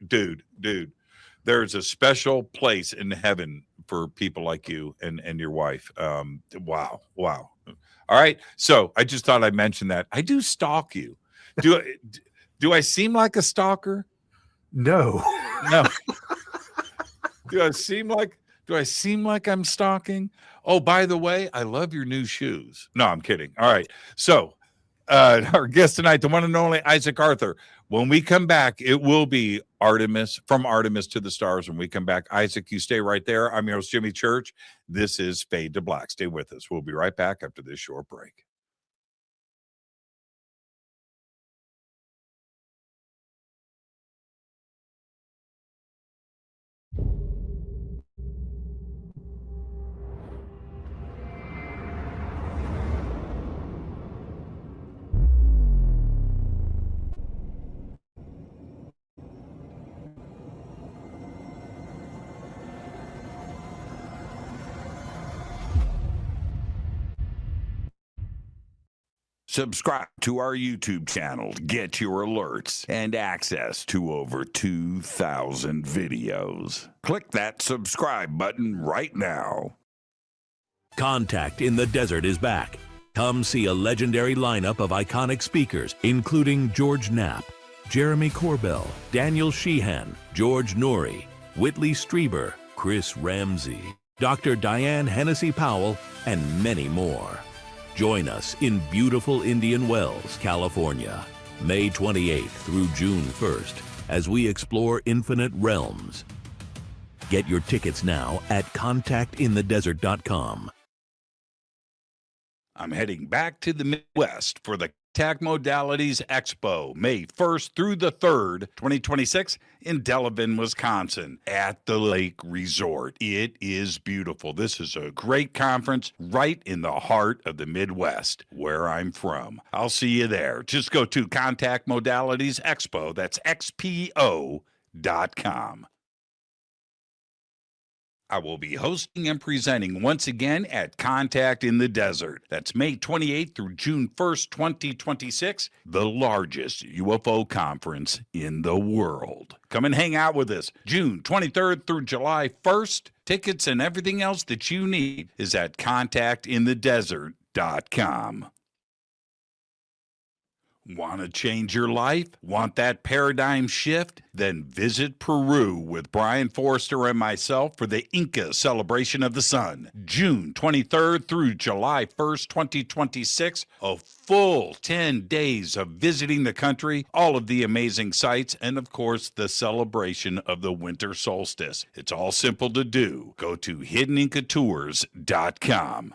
There's a special place in heaven for people like you and your wife. Wow. All right. So I just thought I'd mention that. I do stalk you. Do I seem like a stalker?
No.
No. Do I seem like I'm stalking? Oh, by the way, I love your new shoes. No, I'm kidding. All right. So, our guest tonight, the one and only Isaac Arthur. When we come back, it will be Artemis, from Artemis to the stars. When we come back, Isaac, you stay right there. I'm your host, Jimmy Church. This is Fade to Black. Stay with us. We'll be right back after this short break. Subscribe to our YouTube channel to get your alerts and access to over 2,000 videos. Click that subscribe button right now.
Contact in the Desert is back. Come see a legendary lineup of iconic speakers, including George Knapp, Jeremy Corbell, Daniel Sheehan, George Norrie, Whitley Strieber, Chris Ramsey, Dr. Diane Hennessy Powell, and many more. Join us in beautiful Indian Wells, California, May 28th through June 1st, as we explore infinite realms. Get your tickets now at contactinthedesert.com. I'm heading back to the Midwest for the Modalities XPO, May 1st through the 3rd, 2026, in Delavan, Wisconsin, at the Lake Resort. It is beautiful. This is a great conference right in the heart of the Midwest, where I'm from. I'll see you there. Just go to Contact Modalities Expo. That's XPO.com. I will be hosting and presenting once again at Contact in the Desert. That's May 28th through June 1st, 2026, the largest UFO conference in the world. Come and hang out with us June 23rd through July 1st. Tickets and everything else that you need is at contactinthedesert.com. Want to change your life? Want that paradigm shift? Then visit Peru with Brian Forrester and myself for the Inca Celebration of the Sun, June 23rd through July 1st, 2026. A full 10 days of visiting the country, all of the amazing sights, and of course, the celebration of the winter solstice. It's all simple to do. Go to hiddenincatours.com.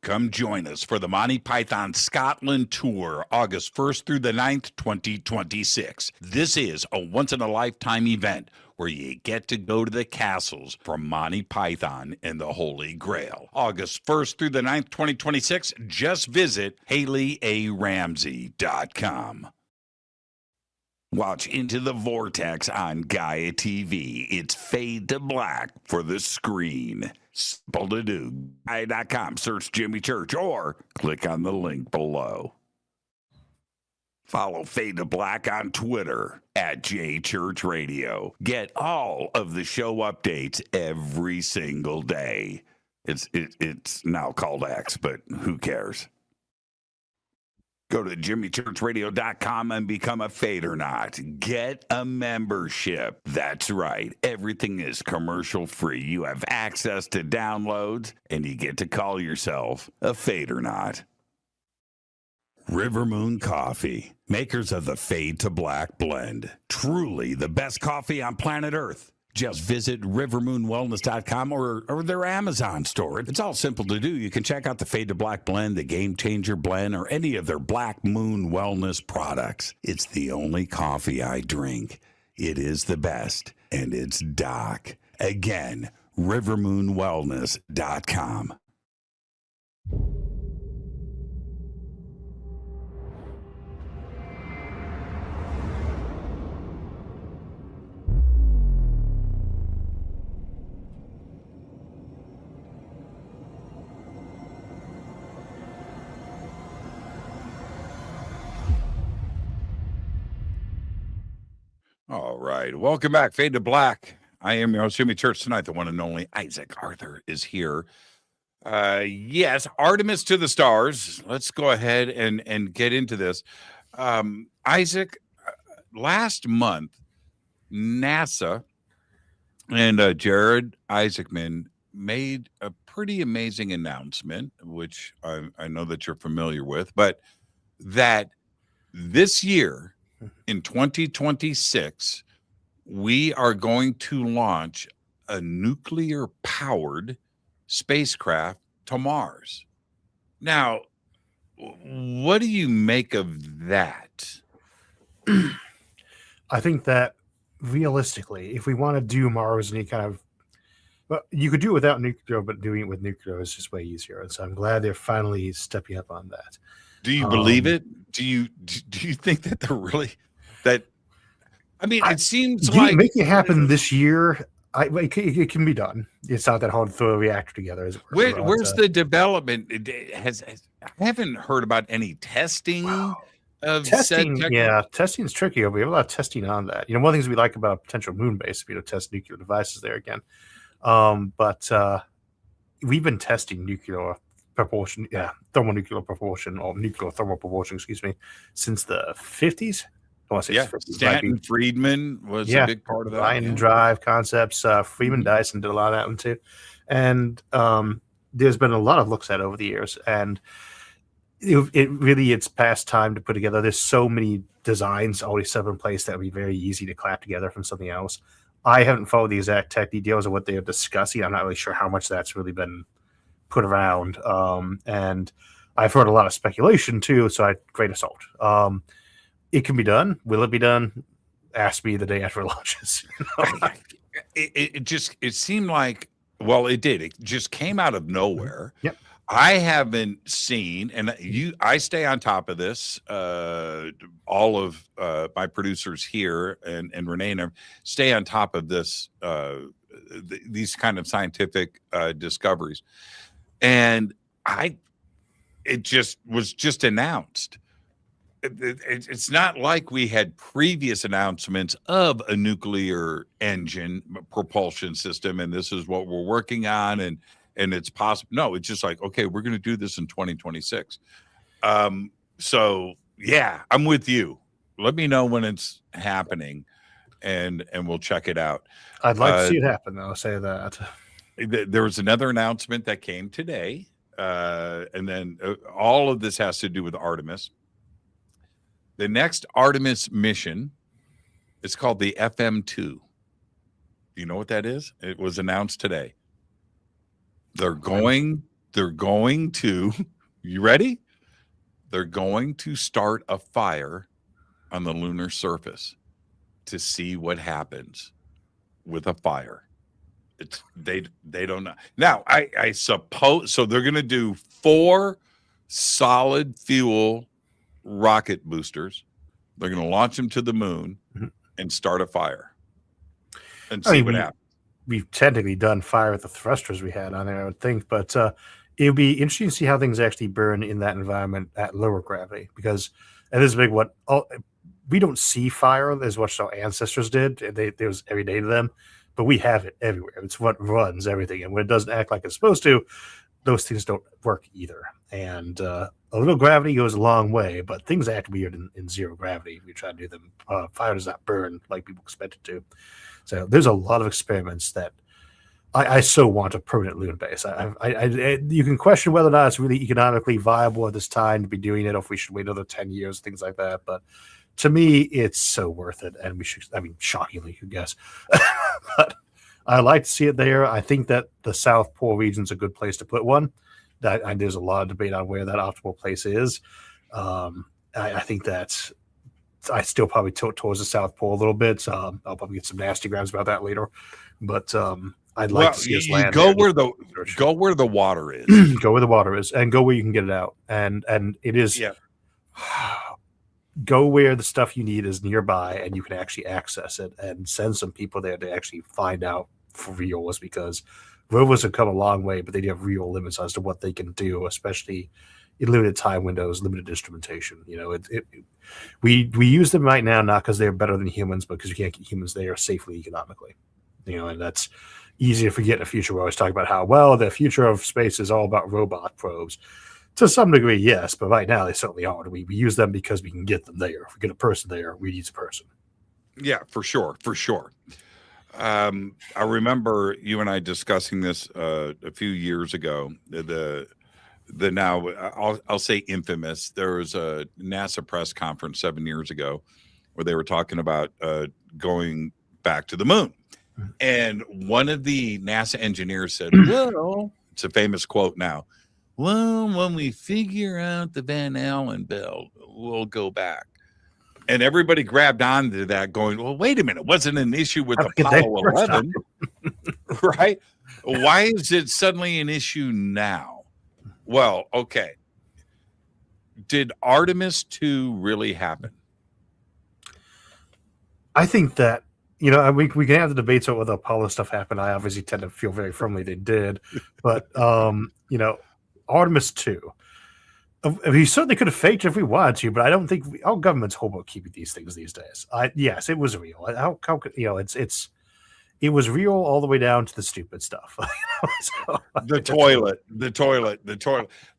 Come join us for the Monty Python Scotland Tour, August 1st through the 9th, 2026. This is a once-in-a-lifetime event where you get to go to the castles from Monty Python and the Holy Grail. August 1st through the 9th, 2026. Just visit HaleyARamsey.com. Watch Into the Vortex on Gaia TV. It's Fade to Black for the screen. Simple to do. Gaia.com. Search Jimmy Church or click on the link below. Follow Fade to Black on Twitter at JChurchRadio. Get all of the show updates every single day. It's now called X, but who cares? Go to jimmychurchradio.com and become a Fadernaut. Get a membership. That's right. Everything is commercial free. You have access to downloads, and you get to call yourself a Fadernaut. River Moon Coffee, makers of the Fade to Black blend. Truly the best coffee on planet Earth. Just visit rivermoonwellness.com or their Amazon store. It's all simple to do. You can check out the Fade to Black blend, the Game Changer blend, or any of their Black Moon Wellness products. It's the only coffee I drink. It is the best, and it's Doc. Again, rivermoonwellness.com. All right. Welcome back. Fade to Black. I am your host, Jimmy Church. Tonight, the one and only Isaac Arthur is here. Yes, Artemis to the stars. Let's go ahead and get into this.
Isaac, last month, NASA and Jared Isaacman made a pretty amazing announcement, which I know that you're familiar with, but that this year in 2026, we are going to launch a nuclear powered spacecraft to Mars. Now, what do you make of that?
I think that realistically, if we want to do Mars any kind of, well, you could do it without nuclear, but doing it with nuclear is just way easier. And so I'm glad they're finally stepping up on that.
Do you believe it? Do you think that they're really that? I mean, it seems like
making it happen this year. It can be done. It's not that hard to throw a reactor together.
Where's the development? I haven't heard about any testing. Of
testing, testing is tricky. We have a lot of testing on that. One of the things we like about a potential moon base, test nuclear devices there again. But we've been testing nuclear propulsion, thermonuclear propulsion or nuclear thermal propulsion, excuse me, since the 50s.
Stanton Friedman was a big part of that.
Ion drive concepts. Freeman Dyson did a lot of that one too. And there's been a lot of looks at over the years. And it's past time to put together. There's so many designs already set in place that would be very easy to clap together from something else. I haven't followed the exact tech details of what they are discussing. I'm not really sure how much that's really been put around. And I've heard a lot of speculation too, so grain of salt. It can be done. Will it be done? Ask me the day after it launches.
It seemed like, well, it did. It just came out of nowhere.
Yep.
I haven't seen, and I stay on top of this. All of my producers here and Renee and stay on top of this, these kind of scientific discoveries. And it was just announced. It's not like we had previous announcements of a nuclear engine propulsion system, and this is what we're working on, and it's possible. No, it's just like, okay, we're going to do this in 2026. So yeah, I'm with you. Let me know when it's happening, and we'll check it out.
I'd like to see it happen, though. I'll say that.
There was another announcement that came today, and then all of this has to do with Artemis. The next Artemis mission is called the FM2. Do you know what that is? It was announced today. They're going to, you ready? They're going to start a fire on the lunar surface to see what happens with a fire. They don't know. Now, I suppose, so they're going to do 4 solid fuel rocket boosters. They're going to launch them to the moon and start a fire and see what happens.
We've technically done fire with the thrusters we had on there, I would think, but it would be interesting to see how things actually burn in that environment at lower gravity, because and this is a big one. We don't see fire as much as our ancestors did. It was every day to them, but we have it everywhere. It's what runs everything, and when it doesn't act like it's supposed to, those things don't work either. And a little gravity goes a long way, but things act weird in zero gravity if you try to do them. Fire does not burn like people expect it to. So there's a lot of experiments that I so want a permanent lunar base. You can question whether or not it's really economically viable at this time to be doing it, or if we should wait another 10 years, things like that. But to me, it's so worth it. And we should, shockingly, I guess. But I like to see it there. I think that the South Pole region is a good place to put one. There's a lot of debate on where that optimal place is. I think that's, I still probably tilt towards the South Pole a little bit. I'll probably get some nasty grams about that later. But I'd like to see us land.
Go where the water is.
Go where the water is, and go where you can get it out. And it is. Yeah. Go where the stuff you need is nearby, and you can actually access it, and send some people there to actually find out for reals, because rovers have come a long way, but they do have real limits as to what they can do, especially in limited time windows, limited instrumentation. We use them right now not because they're better than humans, but because you can't get humans there safely economically. And that's easy to forget in the future. We always talk about how, well, the future of space is all about robot probes. To some degree, yes, but right now they certainly aren't. We use them because we can get them there. If we get a person there, we use a person.
Yeah, for sure. I remember you and I discussing this a few years ago. The now I'll say infamous. There was a NASA press conference 7 years ago where they were talking about going back to the moon, and one of the NASA engineers said, "Well, it's a famous quote now. Well, when we figure out the Van Allen belt, we'll go back." And everybody grabbed onto that going, well, wait a minute. It wasn't an issue with Apollo 11, right? Why is it suddenly an issue now? Well, okay. Did Artemis 2 really happen?
I think that, we can have the debates about whether Apollo stuff happened. I obviously tend to feel very firmly they did. But, Artemis 2. We certainly could have faked it if we wanted to, but I don't think our government's hobo keeping these things these days. Yes, it was real. How could it was real all the way down to the stupid stuff.
The toilet.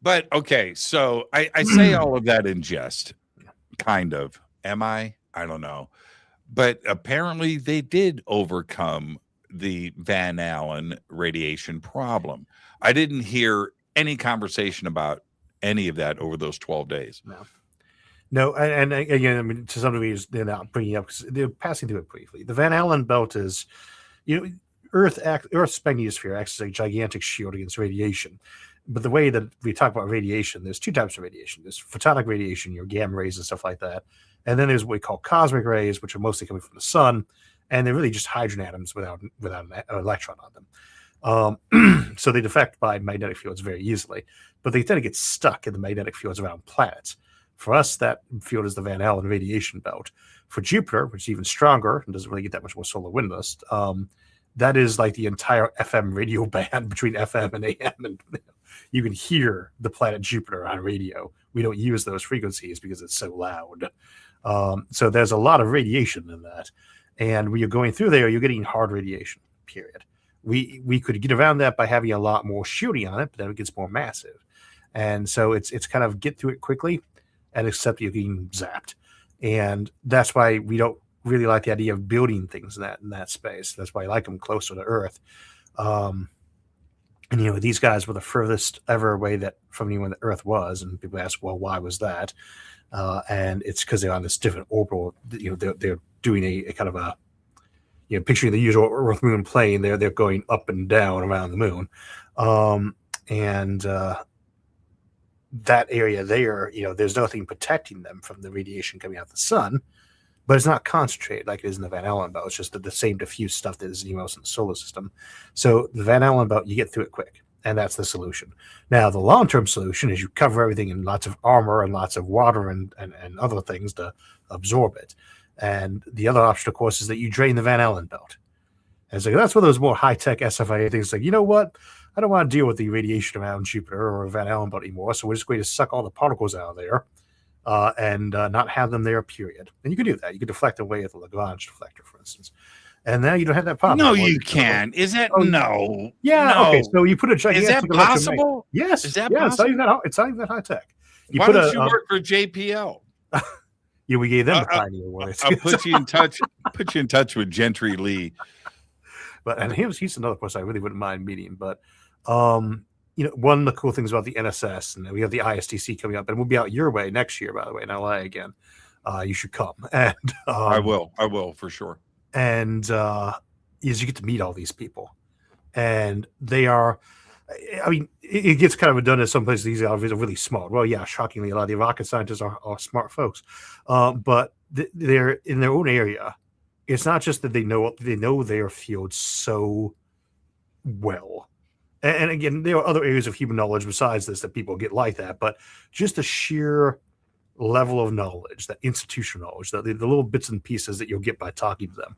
But okay, so I say all of that in jest, kind of. Am I? I don't know. But apparently they did overcome the Van Allen radiation problem. I didn't hear any conversation about any of that over those 12 days.
No, and again, I mean, to some degree, they're not bringing up because they're passing through it briefly. The Van Allen belt is, Earth's magnetosphere acts as a gigantic shield against radiation. But the way that we talk about radiation, there's two types of radiation. There's photonic radiation, your gamma rays and stuff like that, and then there's what we call cosmic rays, which are mostly coming from the sun, and they're really just hydrogen atoms without an electron on them. So they deflect by magnetic fields very easily, but they tend to get stuck in the magnetic fields around planets. For us, that field is the Van Allen radiation belt. For Jupiter, which is even stronger and doesn't really get that much more solar wind dust, that is like the entire FM radio band between FM and AM, and you can hear the planet Jupiter on radio. We don't use those frequencies because it's so loud. So there's a lot of radiation in that, and when you're going through there, you're getting hard radiation. Period. We could get around that by having a lot more shooting on it, but then it gets more massive. And so it's kind of get through it quickly and accept you're getting zapped. And that's why we don't really like the idea of building things in that space. That's why I like them closer to Earth. And these guys were the furthest ever away from anyone that Earth was. And people ask, well, why was that? And it's because they're on this different orbital. They're doing a kind of a, picturing the usual Earth-Moon plane, they're going up and down around the moon. That area there, there's nothing protecting them from the radiation coming out of the sun, but it's not concentrated like it is in the Van Allen belt. It's just the same diffuse stuff that is anywhere else in the solar system. So the Van Allen belt, you get through it quick, and that's the solution. Now, the long-term solution is you cover everything in lots of armor and lots of water and other things to absorb it. And the other option, of course, is that you drain the Van Allen belt. And so that's one of those more high-tech SFIA things like, you know what? I don't want to deal with the radiation around Jupiter or Van Allen belt anymore, so we're just going to suck all the particles out of there and not have them there, period. And you can do that. You can deflect away with a Lagrange deflector, for instance. And now you don't have that problem.
No, you can. Is that? No.
Yeah.
No.
Okay, so you put a gigantic...
Is that possible?
Yes.
Is that
possible? It's not even that high-tech.
Why don't you work for JPL?
Yeah, we gave them the Pioneer Award.
I'll put you in touch. Put you in touch with Gentry Lee.
But he's another person I really wouldn't mind meeting. But one of the cool things about the NSS, and we have the ISTC coming up, and we'll be out your way next year, by the way, in LA again. You should come. And
I will for sure.
And is you get to meet all these people, and they are. I mean, it gets kind of redundant. Some places these are really smart. Well, yeah, shockingly, a lot of the rocket scientists are smart folks, but they're in their own area. It's not just that they know their field so well, and again, there are other areas of human knowledge besides this that people get like that. But just the sheer level of knowledge, that institutional knowledge, the little bits and pieces that you'll get by talking to them.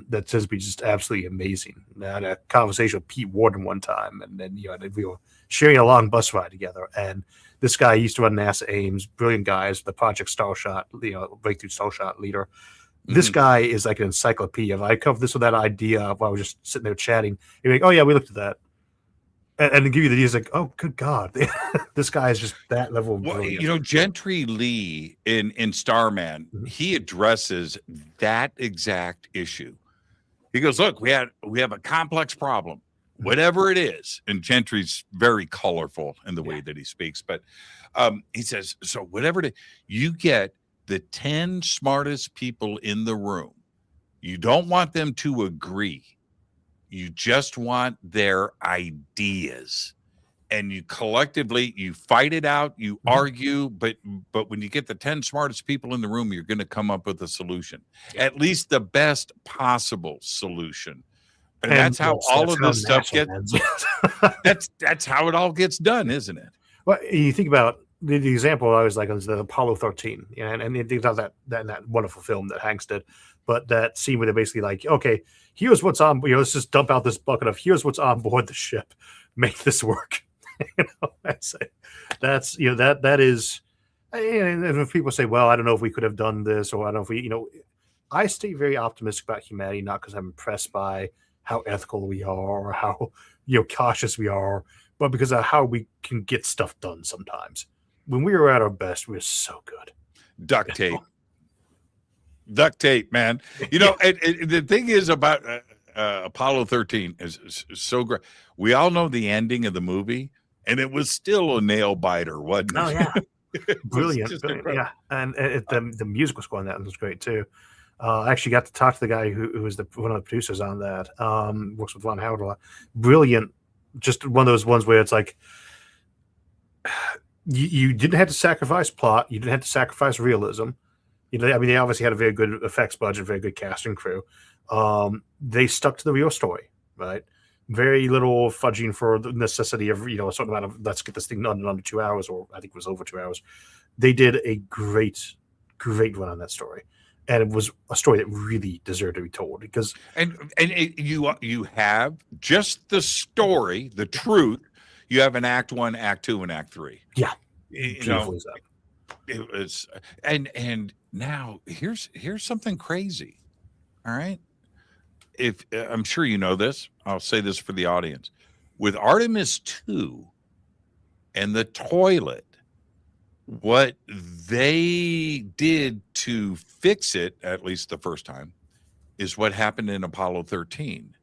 That tends to be just absolutely amazing. I had a conversation with Pete Warden one time, and then we were sharing a long bus ride together. And this guy used to run NASA Ames, brilliant guys, the Project Starshot, Breakthrough Starshot leader. Mm-hmm. This guy is like an encyclopedia. I covered this with that idea while I was just sitting there chatting. He'd be like, "Oh yeah, we looked at that." and to give you the news, like, oh, good God, this guy is just that level of
Well,
brilliant.
Gentry Lee in Starman,
Mhm.
he addresses that exact issue. He goes, look, we have a complex problem, whatever it is. And Gentry's very colorful in the way that he speaks. But he says, so whatever it is, you get the 10 smartest people in the room. You don't want them to agree. You just want their ideas. And you collectively, you fight it out, you argue, but when you get the 10 smartest people in the room, you're going to come up with a solution, at least the best possible solution. And that's how all of this stuff gets. That's how it all gets done, isn't it?
Well, you think about the example I always like is the Apollo 13, and you think about that wonderful film that Hanks did, but that scene where they're basically like, okay, here's what's on, let's just dump out this bucket of here's what's on board the ship, make this work. That's that is, and if people say, well, I don't know if we could have done this, or I don't know if we, I stay very optimistic about humanity, not because I'm impressed by how ethical we are or how cautious we are, but because of how we can get stuff done sometimes. When we were at our best, we were so good.
Duct tape, man. And the thing is about Apollo 13 is so great. We all know the ending of the movie, and it was still a nail biter, wasn't it?
Oh yeah, brilliant.
Yeah,
and the musical score on that was great too. I actually got to talk to the guy who was one of the producers on that. Works with Von Howard a lot. Brilliant. Just one of those ones where it's like you didn't have to sacrifice plot, you didn't have to sacrifice realism. They obviously had a very good effects budget, very good cast and crew. They stuck to the real story, right? Very little fudging for the necessity of a certain amount of let's get this thing done in under 2 hours, or I think it was over 2 hours. They did a great run on that story, and it was a story that really deserved to be told. Because
you have just the story, the truth. You have an Act 1, Act 2, and Act 3.
Yeah,
it was, and now here's something crazy. All right. If I'm sure you know this, I'll say this for the audience. With Artemis 2 and the toilet, what they did to fix it, at least the first time, is what happened in Apollo 13.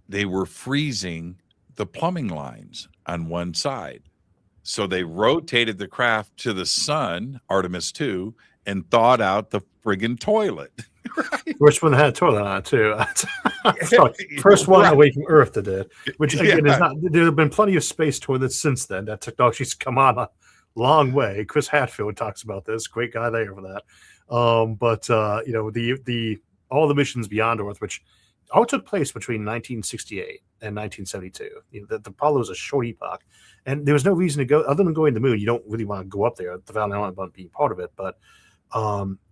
They were freezing the plumbing lines on one side. So they rotated the craft to the sun, Artemis 2, and thawed out the friggin' toilet.
Right? First one that had a toilet on it too. First one away from Earth that did. Which again is not. There have been plenty of space toilets since then. That technology's come on a long way. Chris Hadfield talks about this. Great guy there for that. But the all the missions beyond Earth, which all took place between 1968 and 1972. The Apollo is a short epoch, and there was no reason to go other than going to the moon. You don't really want to go up there. The Valley Island about being part of it, but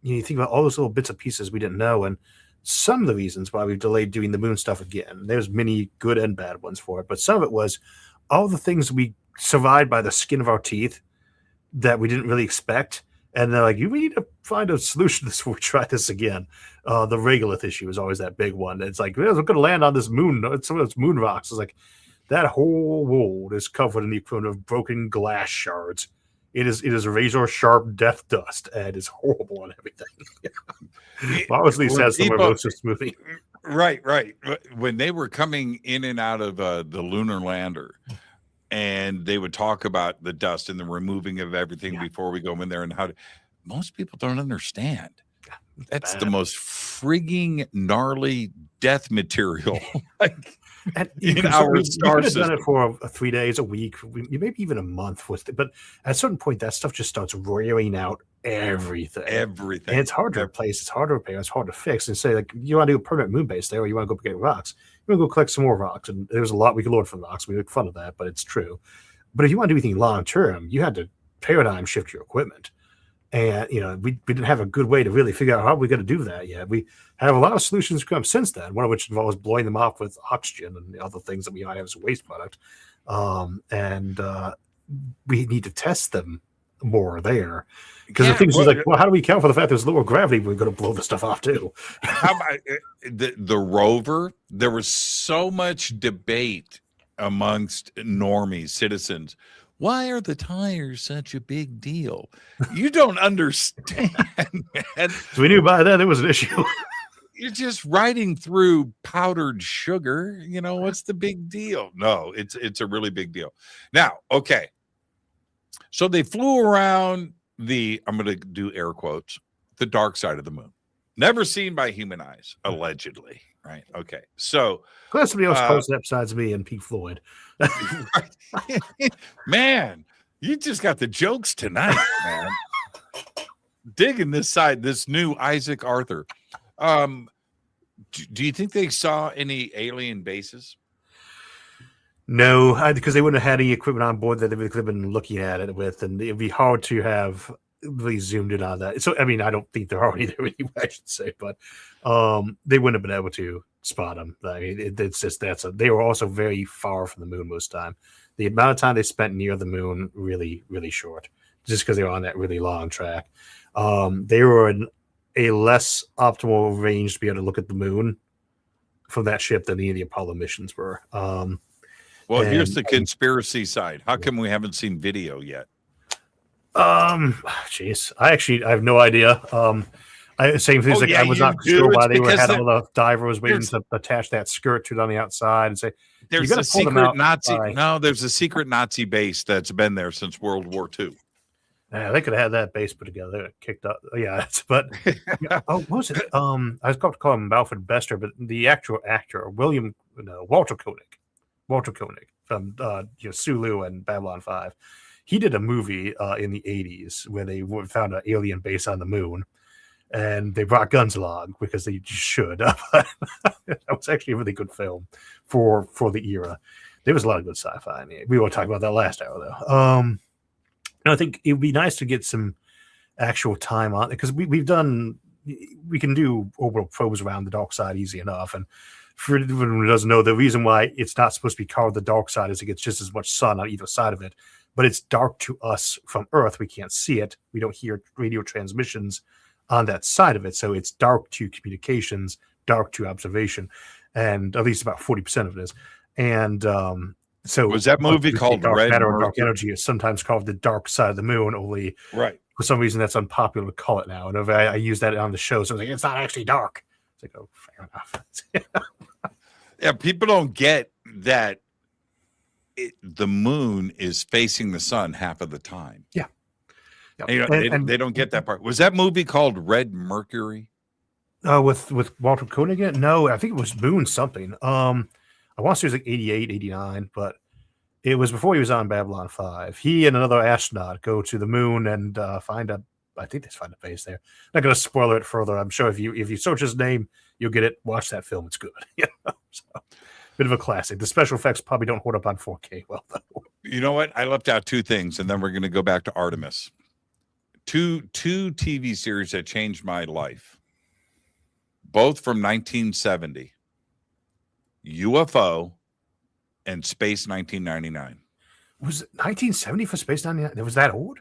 you think about all those little bits and pieces we didn't know, and some of the reasons why we've delayed doing the moon stuff again. There's many good and bad ones for it, but some of it was all the things we survived by the skin of our teeth that we didn't really expect. And they're like, we need to find a solution before we try this again. The regolith issue is always that big one. It's like, we're going to land on this moon. Some of those moon rocks. It's like that whole world is covered in the equivalent of broken glass shards. It is razor sharp death dust, and it's horrible on everything. Obviously, says somewhere most of smoothie.
Right. When they were coming in and out of the lunar lander, and they would talk about the dust and the removing of everything before we go in there, and most people don't understand. That's the most frigging gnarly death material. In our star system. Done it
for 3 days, a week, maybe even a month. But at a certain point, that stuff just starts wearing out everything. And it's hard to replace. It's hard to repair. It's hard to fix. And say, like, you want to do a permanent moon base there, or you want to go get rocks. You want to go collect some more rocks. And there's a lot we could learn from rocks. We make fun of that, but it's true. But if you want to do anything long term, you had to paradigm shift your equipment. And, we didn't have a good way to really figure out how we got to do that yet. We have a lot of solutions come since then, one of which involves blowing them off with oxygen and the other things that we might have as a waste product. And we need to test them more there. Because the things is like, well, how do we account for the fact there's lower gravity? We're going to blow the stuff off too.
How about the rover? There was so much debate amongst normies, citizens. Why are the tires such a big deal? You don't understand, man.
So we knew by then it was an issue.
You're just riding through powdered sugar. You know, what's the big deal? No, it's a really big deal. Now, okay. So they flew around I'm going to do air quotes, the dark side of the moon. Never seen by human eyes, allegedly. Right. Okay. So
Glad somebody else posted that besides me and Pete Floyd.
Man, you just got the jokes tonight, man. Digging this side, this new Isaac Arthur. Do you think they saw any alien bases?
No, because they wouldn't have had any equipment on board that they could have been looking at it with, and it'd be hard to have really zoomed in on that. So, I mean, I don't think they're already there anyway, I should say, but they wouldn't have been able to spot them. I mean, it's just they were also very far from the moon most of the time. The amount of time they spent near the moon really, really short, just because they were on that really long track. They were in a less optimal range to be able to look at the moon from that ship than any of the Apollo missions were.
Well, here's the conspiracy side. How come we haven't seen video yet?
Jeez, I have no idea. Same things. I was not sure why they had all the diver was waiting to attach that skirt to it on the outside and say,
there's a secret Nazi. No, there's a secret Nazi base that's been there since World War II.
Yeah, they could have had that base put together, kicked up. Yeah, but what was it? I was going to call him Alfred Bester, but the actual actor, Walter Koenig from Sulu and Babylon 5. He did a movie in the 80s where they found an alien base on the moon, and they brought guns along because they just should. That was actually a really good film for the era. There was a lot of good sci-fi in it. We won't talk about that last hour, though. I think it would be nice to get some actual time on it, because we can do orbital probes around the dark side easy enough. And for anyone who doesn't know, the reason why it's not supposed to be called the dark side is it gets just as much sun on either side of it, but it's dark to us from Earth. We can't see it. We don't hear radio transmissions on that side of it. So it's dark to communications, dark to observation, and at least about 40% of it is. And so
was that movie called
Dark
Red
Matter or
Mercury?
Dark Energy is sometimes called the dark side of the moon, only
right.
For some reason that's unpopular to call it now. And I use that on the show, so I was like, it's not actually dark. It's like, oh, fair enough.
Yeah, people don't get that the moon is facing the sun half of the time.
Yeah.
And they don't get that part. Was that movie called Red Mercury?
With Walter Koenig? No, I think it was Moon something. I want to say it was like 88, 89, but it was before he was on Babylon 5. He and another astronaut go to the moon and find a base there. Not going to spoil it further. I'm sure if you search his name, you'll get it. Watch that film. It's good. So, bit of a classic. The special effects probably don't hold up on 4K well, though.
You know what? I left out two things, and then we're going to go back to Artemis. Two TV series that changed my life, both from 1970. UFO and Space 1999.
Was it 1970 for Space 99? It was that old?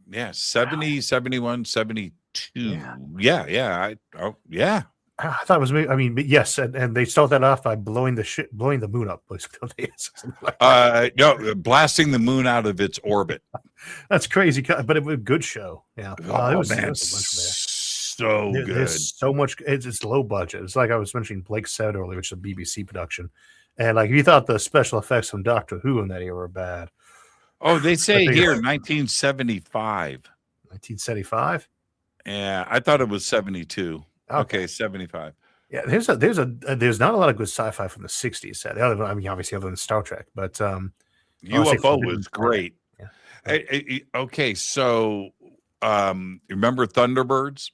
Yeah, 70, wow. 71, 72. Yeah. I
thought it was. I mean, yes, and they start that off by blowing the moon up.
Blasting the moon out of its orbit.
That's crazy, but it was a good show. Yeah,
it was so good.
There's so much. It's low budget. It's like I was mentioning Blake Said earlier, which is a BBC production, and like if you thought the special effects from Doctor Who in that era were bad.
Oh, they say here 1975.
1975.
Yeah, I thought it was 72. Okay, 75.
Yeah, there's not a lot of good sci-fi from the 60s. I mean, obviously other than Star Trek, but
UFO was great.
Yeah.
Okay, so remember Thunderbirds?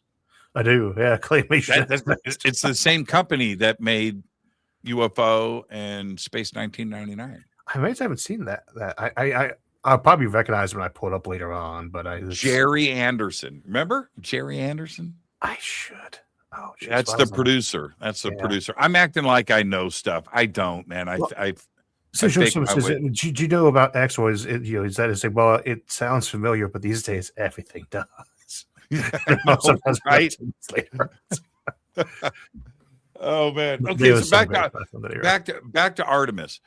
I do. Yeah, claymation.
It's the same company that made UFO and Space 1999.
I might haven't seen that. I'll probably recognize when I pull it up later on, but
Jerry Anderson. Remember Jerry Anderson?
I should. Oh, geez,
that's the producer. That's the producer. I'm acting like I know stuff. I don't, man.
Do you know about X? Or is that to say, well, it sounds familiar, but these days everything does.
Sometimes right. Oh man. Okay, so back to Artemis.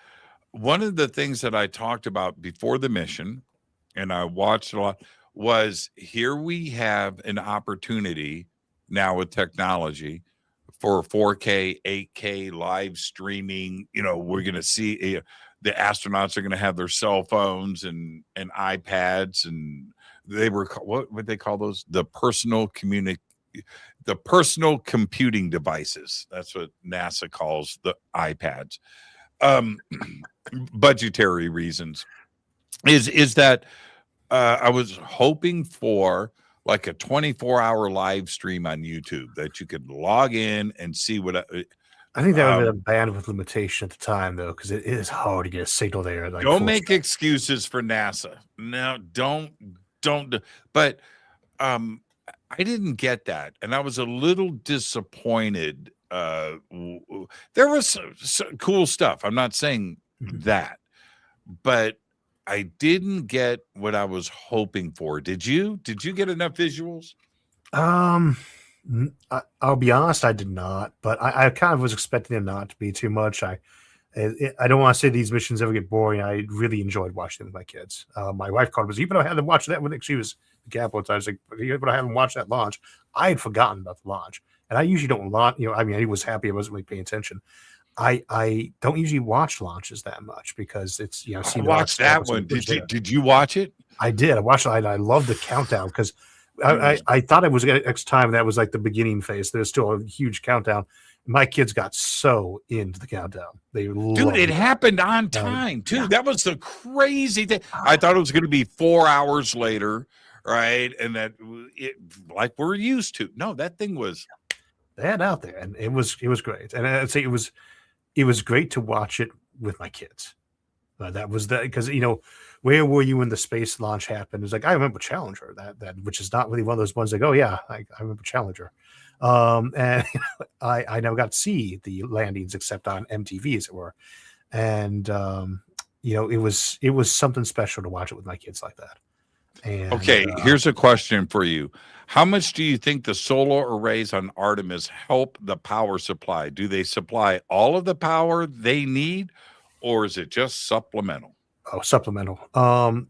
one of the things that I talked about before the mission, and I watched a lot, was here we have an opportunity now with technology for 4K, 8K live streaming. We're going to see the astronauts are going to have their cell phones and iPads, and they were what would they call those? The personal computing devices. That's what NASA calls the iPads. Budgetary reasons is that I was hoping for like a 24-hour live stream on YouTube that you could log in and see what
I think that would have been a bandwidth limitation at the time, though, because it is hard to get a signal there. Like,
don't make excuses for NASA. No, don't. But I didn't get that, and I was a little disappointed. There was some cool stuff. I'm not saying that, but I didn't get what I was hoping for. Did you get enough visuals?
I'll be honest, I did not, but I kind of was expecting them not to be too much. I don't want to say these missions ever get boring. I really enjoyed watching them with my kids. My wife called me, even though I had them watch that when she was at the Capitol. I was like, but I haven't watched that launch. I had forgotten about the launch, and I usually don't launch. I was happy I wasn't really paying attention. I don't usually watch launches that much because it's
I watched that one. Did you watch it?
I did. I watched it. I love the countdown because I thought it was next time that was like the beginning phase. There's still a huge countdown. My kids got so into the countdown.
It happened on time too. Yeah. That was the crazy thing. I thought it was going to be 4 hours later, right? And that like we're used to. No, that thing was
that out there, and it was great. And I'd say it was great to watch it with my kids. That was because where were you when the space launch happened? It was like I remember Challenger, that which is not really one of those ones like, oh yeah, I remember Challenger. And I never got to see the landings except on MTV, as it were. And it was something special to watch it with my kids like that. And,
okay, here's a question for you. How much do you think the solar arrays on Artemis help the power supply? Do they supply all of the power they need, or is it just supplemental?
Oh, supplemental. I'd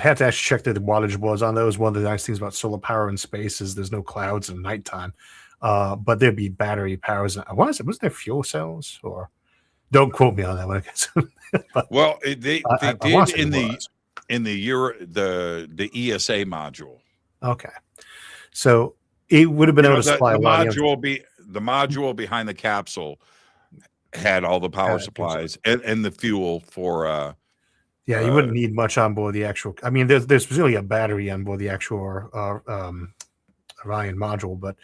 have to actually check the wattage was on those. One of the nice things about solar power in space is there's no clouds in nighttime. But there'd be battery powers. Was there fuel cells? Or don't quote me on that one, I guess.
Well, they did in the ESA module.
Okay, so it would have been able to supply
the module behind the capsule had all the power supplies and the fuel for.
You wouldn't need much on board the actual. I mean, there's really a battery on board the actual Orion module, but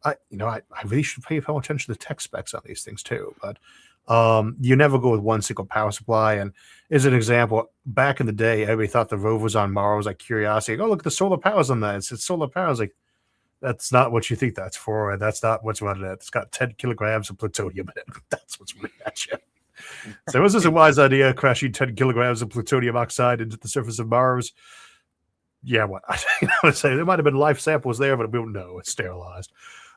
I really should pay attention to the tech specs on these things too. But you never go with one single power supply. And as an example, back in the day, everybody thought the rovers on Mars was like Curiosity. Like, oh, look, the solar power's on that. It's solar power. It's like, that's not what you think that's for. And that's not what's running it. It's got 10 kilograms of plutonium in it. That's what's running at you. So was this a wise idea, crashing 10 kilograms of plutonium oxide into the surface of Mars? Yeah, what? I would say there might have been life samples there, but we don't know. It's sterilized.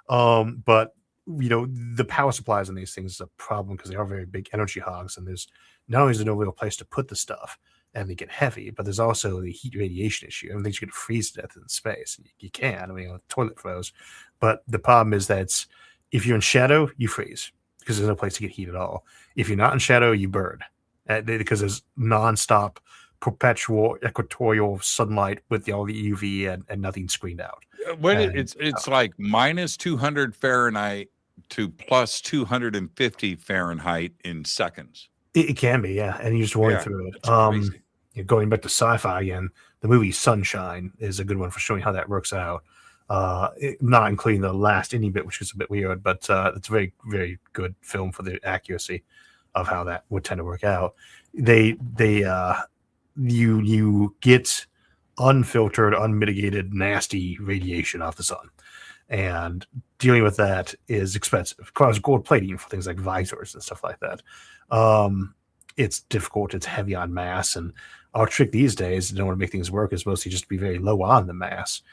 But the power supplies on these things is a problem because they are very big energy hogs, and there's not only is there no real place to put the stuff, and they get heavy, but there's also the heat radiation issue. Everything's going to freeze to death in space. You can. The toilet froze, but the problem is that if you're in shadow, you freeze because there's no place to get heat at all. If you're not in shadow, you burn because there's nonstop, perpetual equatorial sunlight with all the UV and nothing screened out.
It's like minus 200 Fahrenheit to plus 250 Fahrenheit in seconds.
It can be, yeah, and you just worry through it. Going back to sci-fi again, the movie Sunshine is a good one for showing how that works out. Not including the last any bit, which is a bit weird, but it's a very, very good film for the accuracy of how that would tend to work out. You get unfiltered, unmitigated, nasty radiation off the sun, and dealing with that is expensive. It requires gold plating for things like visors and stuff like that. It's difficult. It's heavy on mass, and our trick these days, in order to make things work, is mostly just to be very low on the mass.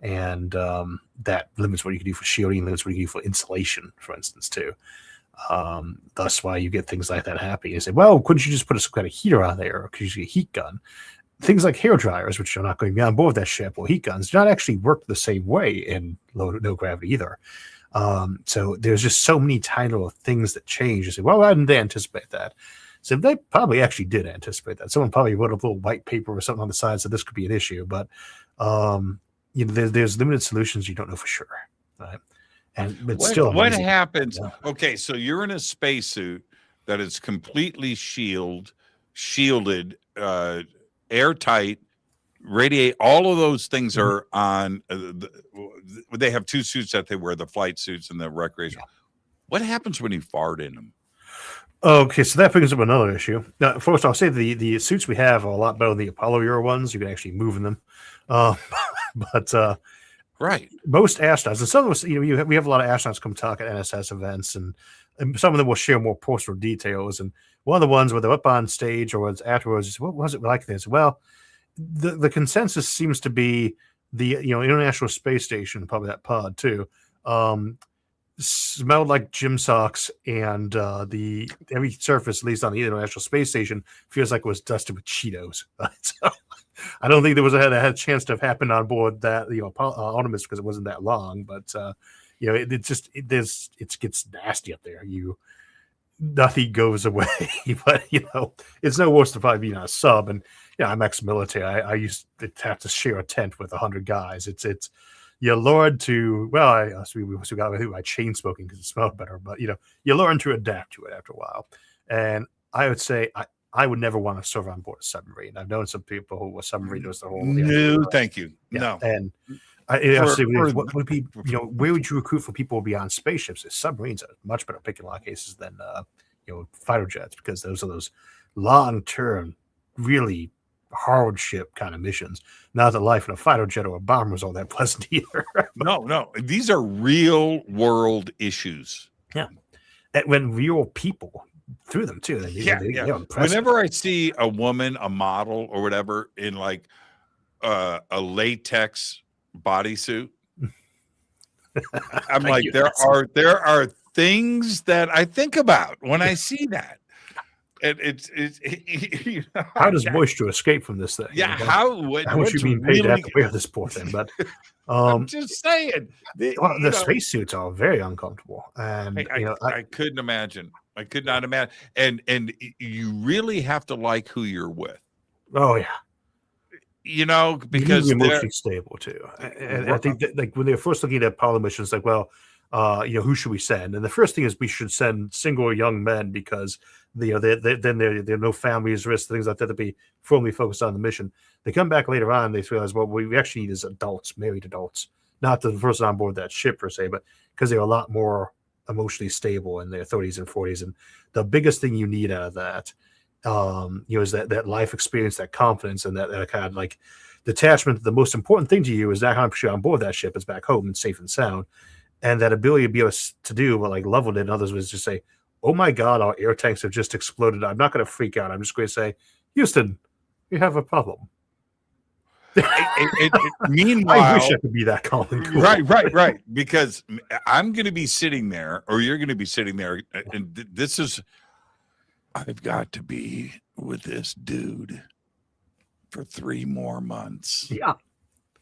And that limits what you can do for shielding, limits what you can do for insulation, for instance, too. That's why you get things like that happening. You say, well, couldn't you just put some kind of heater on there, or could you use a heat gun? Things like hair dryers, which are not going to be on board that ship, or heat guns, do not actually work the same way in no gravity either. So there's just so many tiny little things that change. You say, well, why didn't they anticipate that? So they probably actually did anticipate that. Someone probably wrote a little white paper or something on the side so this could be an issue. But there's limited solutions you don't know for sure, right? And it's still
what
amazing.
happens?
Yeah.
Okay, so you're in a spacesuit that is completely shielded, airtight, radiate. All of those things are on. They have two suits that they wear: the flight suits and the recreation. Yeah. What happens when you fart in them?
Okay, so that brings up another issue. Now, first, I'll say the suits we have are a lot better than the Apollo era ones. You can actually move in them, but
right,
most astronauts, and some of us, we have a lot of astronauts come talk at NSS events, and some of them will share more personal details. And one of the ones where they're up on stage or it's afterwards, what was it like this? Well, the consensus seems to be the International Space Station, probably that pod too. Smelled like gym socks, and every surface, at least on the International Space Station, feels like it was dusted with Cheetos. So I don't think there had a chance to have happened on board that Artemis because it wasn't that long. But it gets nasty up there. Nothing goes away, but it's no worse than probably being on a sub. And I'm ex-military. I used to have to share a tent with 100 guys. It's you learn to, we got by chain smoking because it smelled better, but you learn to adapt to it after a while. And I would say I would never want to serve on board a submarine. I've known some people who were submariners the whole.
No, thank you. Yeah. No.
And what would be, where would you recruit for people to be on spaceships? Submarines are much better pick in a lot of cases than fighter jets, because those are those long-term, really hardship kind of missions. Not that life in a fighter jet or a bomber was all that pleasant either.
No, these are real world issues.
Yeah, and when real people through them too. They're
Whenever I see a woman, a model or whatever in like a latex bodysuit, I'm like, there are things that I think about when I see that. It's
how does moisture escape from this thing?
Yeah, how
much you being paid to have to wear this poor thing? But
I'm just saying,
the spacesuits are very uncomfortable, and
I couldn't imagine. I could not imagine, and you really have to like who you're with.
Oh yeah,
because
you're emotionally stable too. And I think that, like when they're first looking at Apollo missions, like, well, who should we send? And the first thing is we should send single young men because then there are no families, risks, things like that to be firmly focused on the mission. They come back later on, they realize, well, we actually need is adults, married adults, not the person on board that ship per se, but because they're a lot more emotionally stable in their 30s and 40s. And the biggest thing you need out of that, is that life experience, that confidence, and that kind of like detachment. The most important thing to you is that 100% on board that ship is back home and safe and sound. And that ability to be able to do what like Level did and others was just say, oh my God, our air tanks have just exploded. I'm not going to freak out. I'm just going to say, Houston, we have a problem.
Meanwhile,
I wish I could be that calm and cool.
Right. Because I'm going to be sitting there, or you're going to be sitting there, and this is, I've got to be with this dude for 3 more months.
Yeah.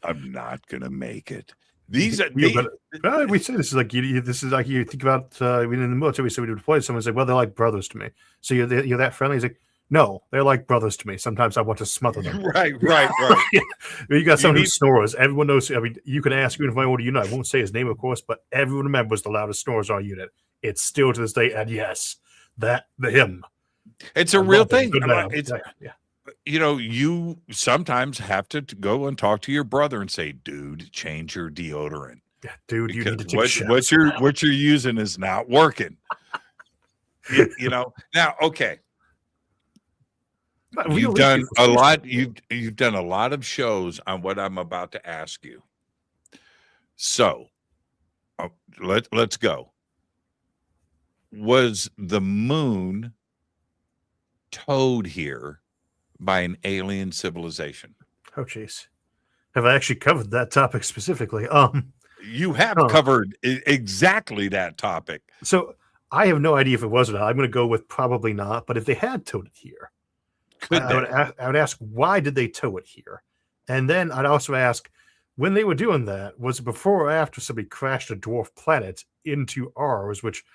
I'm not going to make it.
We say this is like you think about in the military. So we deploy someone's like, well, they're like brothers to me. So you're that friendly. He's like, no, they're like brothers to me. Sometimes I want to smother them.
Right.
You got someone who snores. Everyone knows. I mean, you can ask even if I order unit. I won't say his name, of course, but everyone remembers the loudest snores on our unit. It's still to this day, and yes, him.
It's a real thing.
Yeah.
You sometimes have to go and talk to your brother and say, dude, change your deodorant.
Yeah, dude,
because
you need to take
what you're using is not working. Now, okay. You've done a lot. You've done a lot of shows on what I'm about to ask you. So let's go. Was the moon towed here by an alien civilization?
Oh, jeez. Have I actually covered that topic specifically?
You have covered exactly that topic.
So I have no idea if it was or not. I'm going to go with probably not. But if they had towed it here, I would ask, why did they tow it here? And then I'd also ask, when they were doing that, was it before or after somebody crashed a dwarf planet into ours, which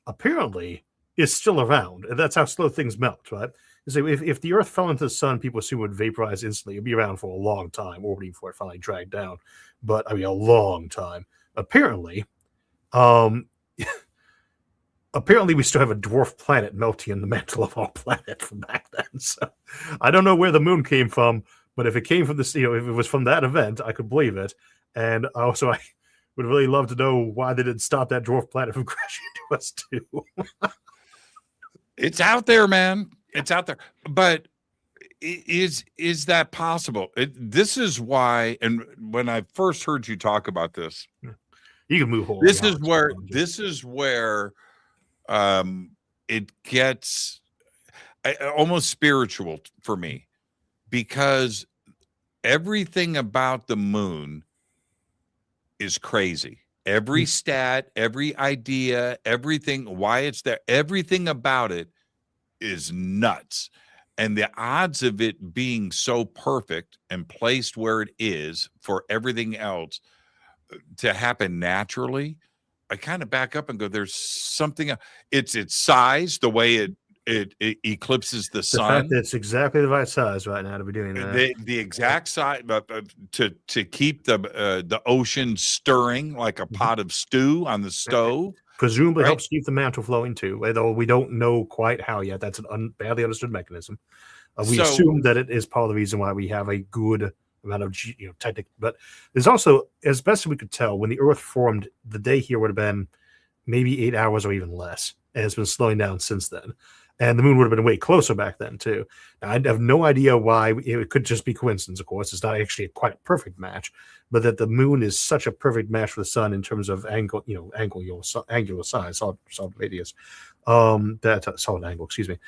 apparently is still around? And that's how slow things melt, right? So if the Earth fell into the sun, people assume it would vaporize instantly. It'd be around for a long time, orbiting before it finally dragged down. But I mean, a long time. Apparently, apparently we still have a dwarf planet melting in the mantle of our planet from back then. So I don't know where the moon came from, but if it came from this, if it was from that event, I could believe it. And also, I would really love to know why they didn't stop that dwarf planet from crashing into us too.
It's out there, man. It's out there. But is that possible? This is why, and when I first heard you talk about this,
you can move on.
This is where it gets almost spiritual for me, because everything about the moon is crazy. Every stat, every idea, everything, why it's there, everything about it is nuts. And the odds of it being so perfect and placed where it is for everything else to happen naturally, I kind of back up and go, there's something. It's its size, the way it eclipses the sun.
Fact that it's exactly the right size right now to be doing that.
The exact size to keep the ocean stirring like a pot of stew on the stove.
Presumably helps keep the mantle flowing too, though we don't know quite how yet. That's an badly understood mechanism. We assume that it is part of the reason why we have a good amount of technical. But there's also, as best as we could tell, when the Earth formed, the day here would have been maybe 8 hours or even less, and it's been slowing down since then. And the moon would have been way closer back then too. Now, I have no idea why. It could just be coincidence, of course. It's not actually quite a perfect match, but that the moon is such a perfect match for the sun in terms of angle, angular size, solid radius, solid angle. Excuse me.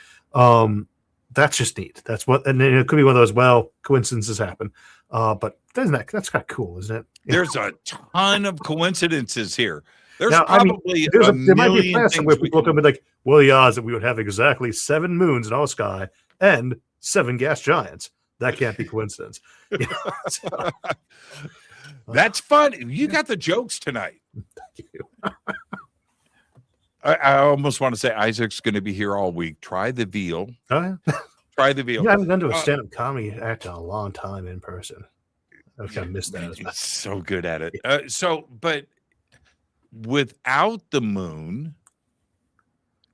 That's just neat. That's what, and it could be one of those. Coincidences happen, but that's kind of cool, isn't it?
There's a ton of coincidences here. There's
now,
probably
there might be a class where people look up and be like, well, the odds that we would have exactly 7 moons in our sky and 7 gas giants. That can't be coincidence.
That's fun. You got the jokes tonight.
Thank you.
I almost want to say Isaac's going to be here all week. Try the veal.
Oh, yeah.
Try the veal.
Yeah, I haven't been to a stand-up comedy act in a long time in person. I've kind of missed that.
He's so good at it. But without the moon,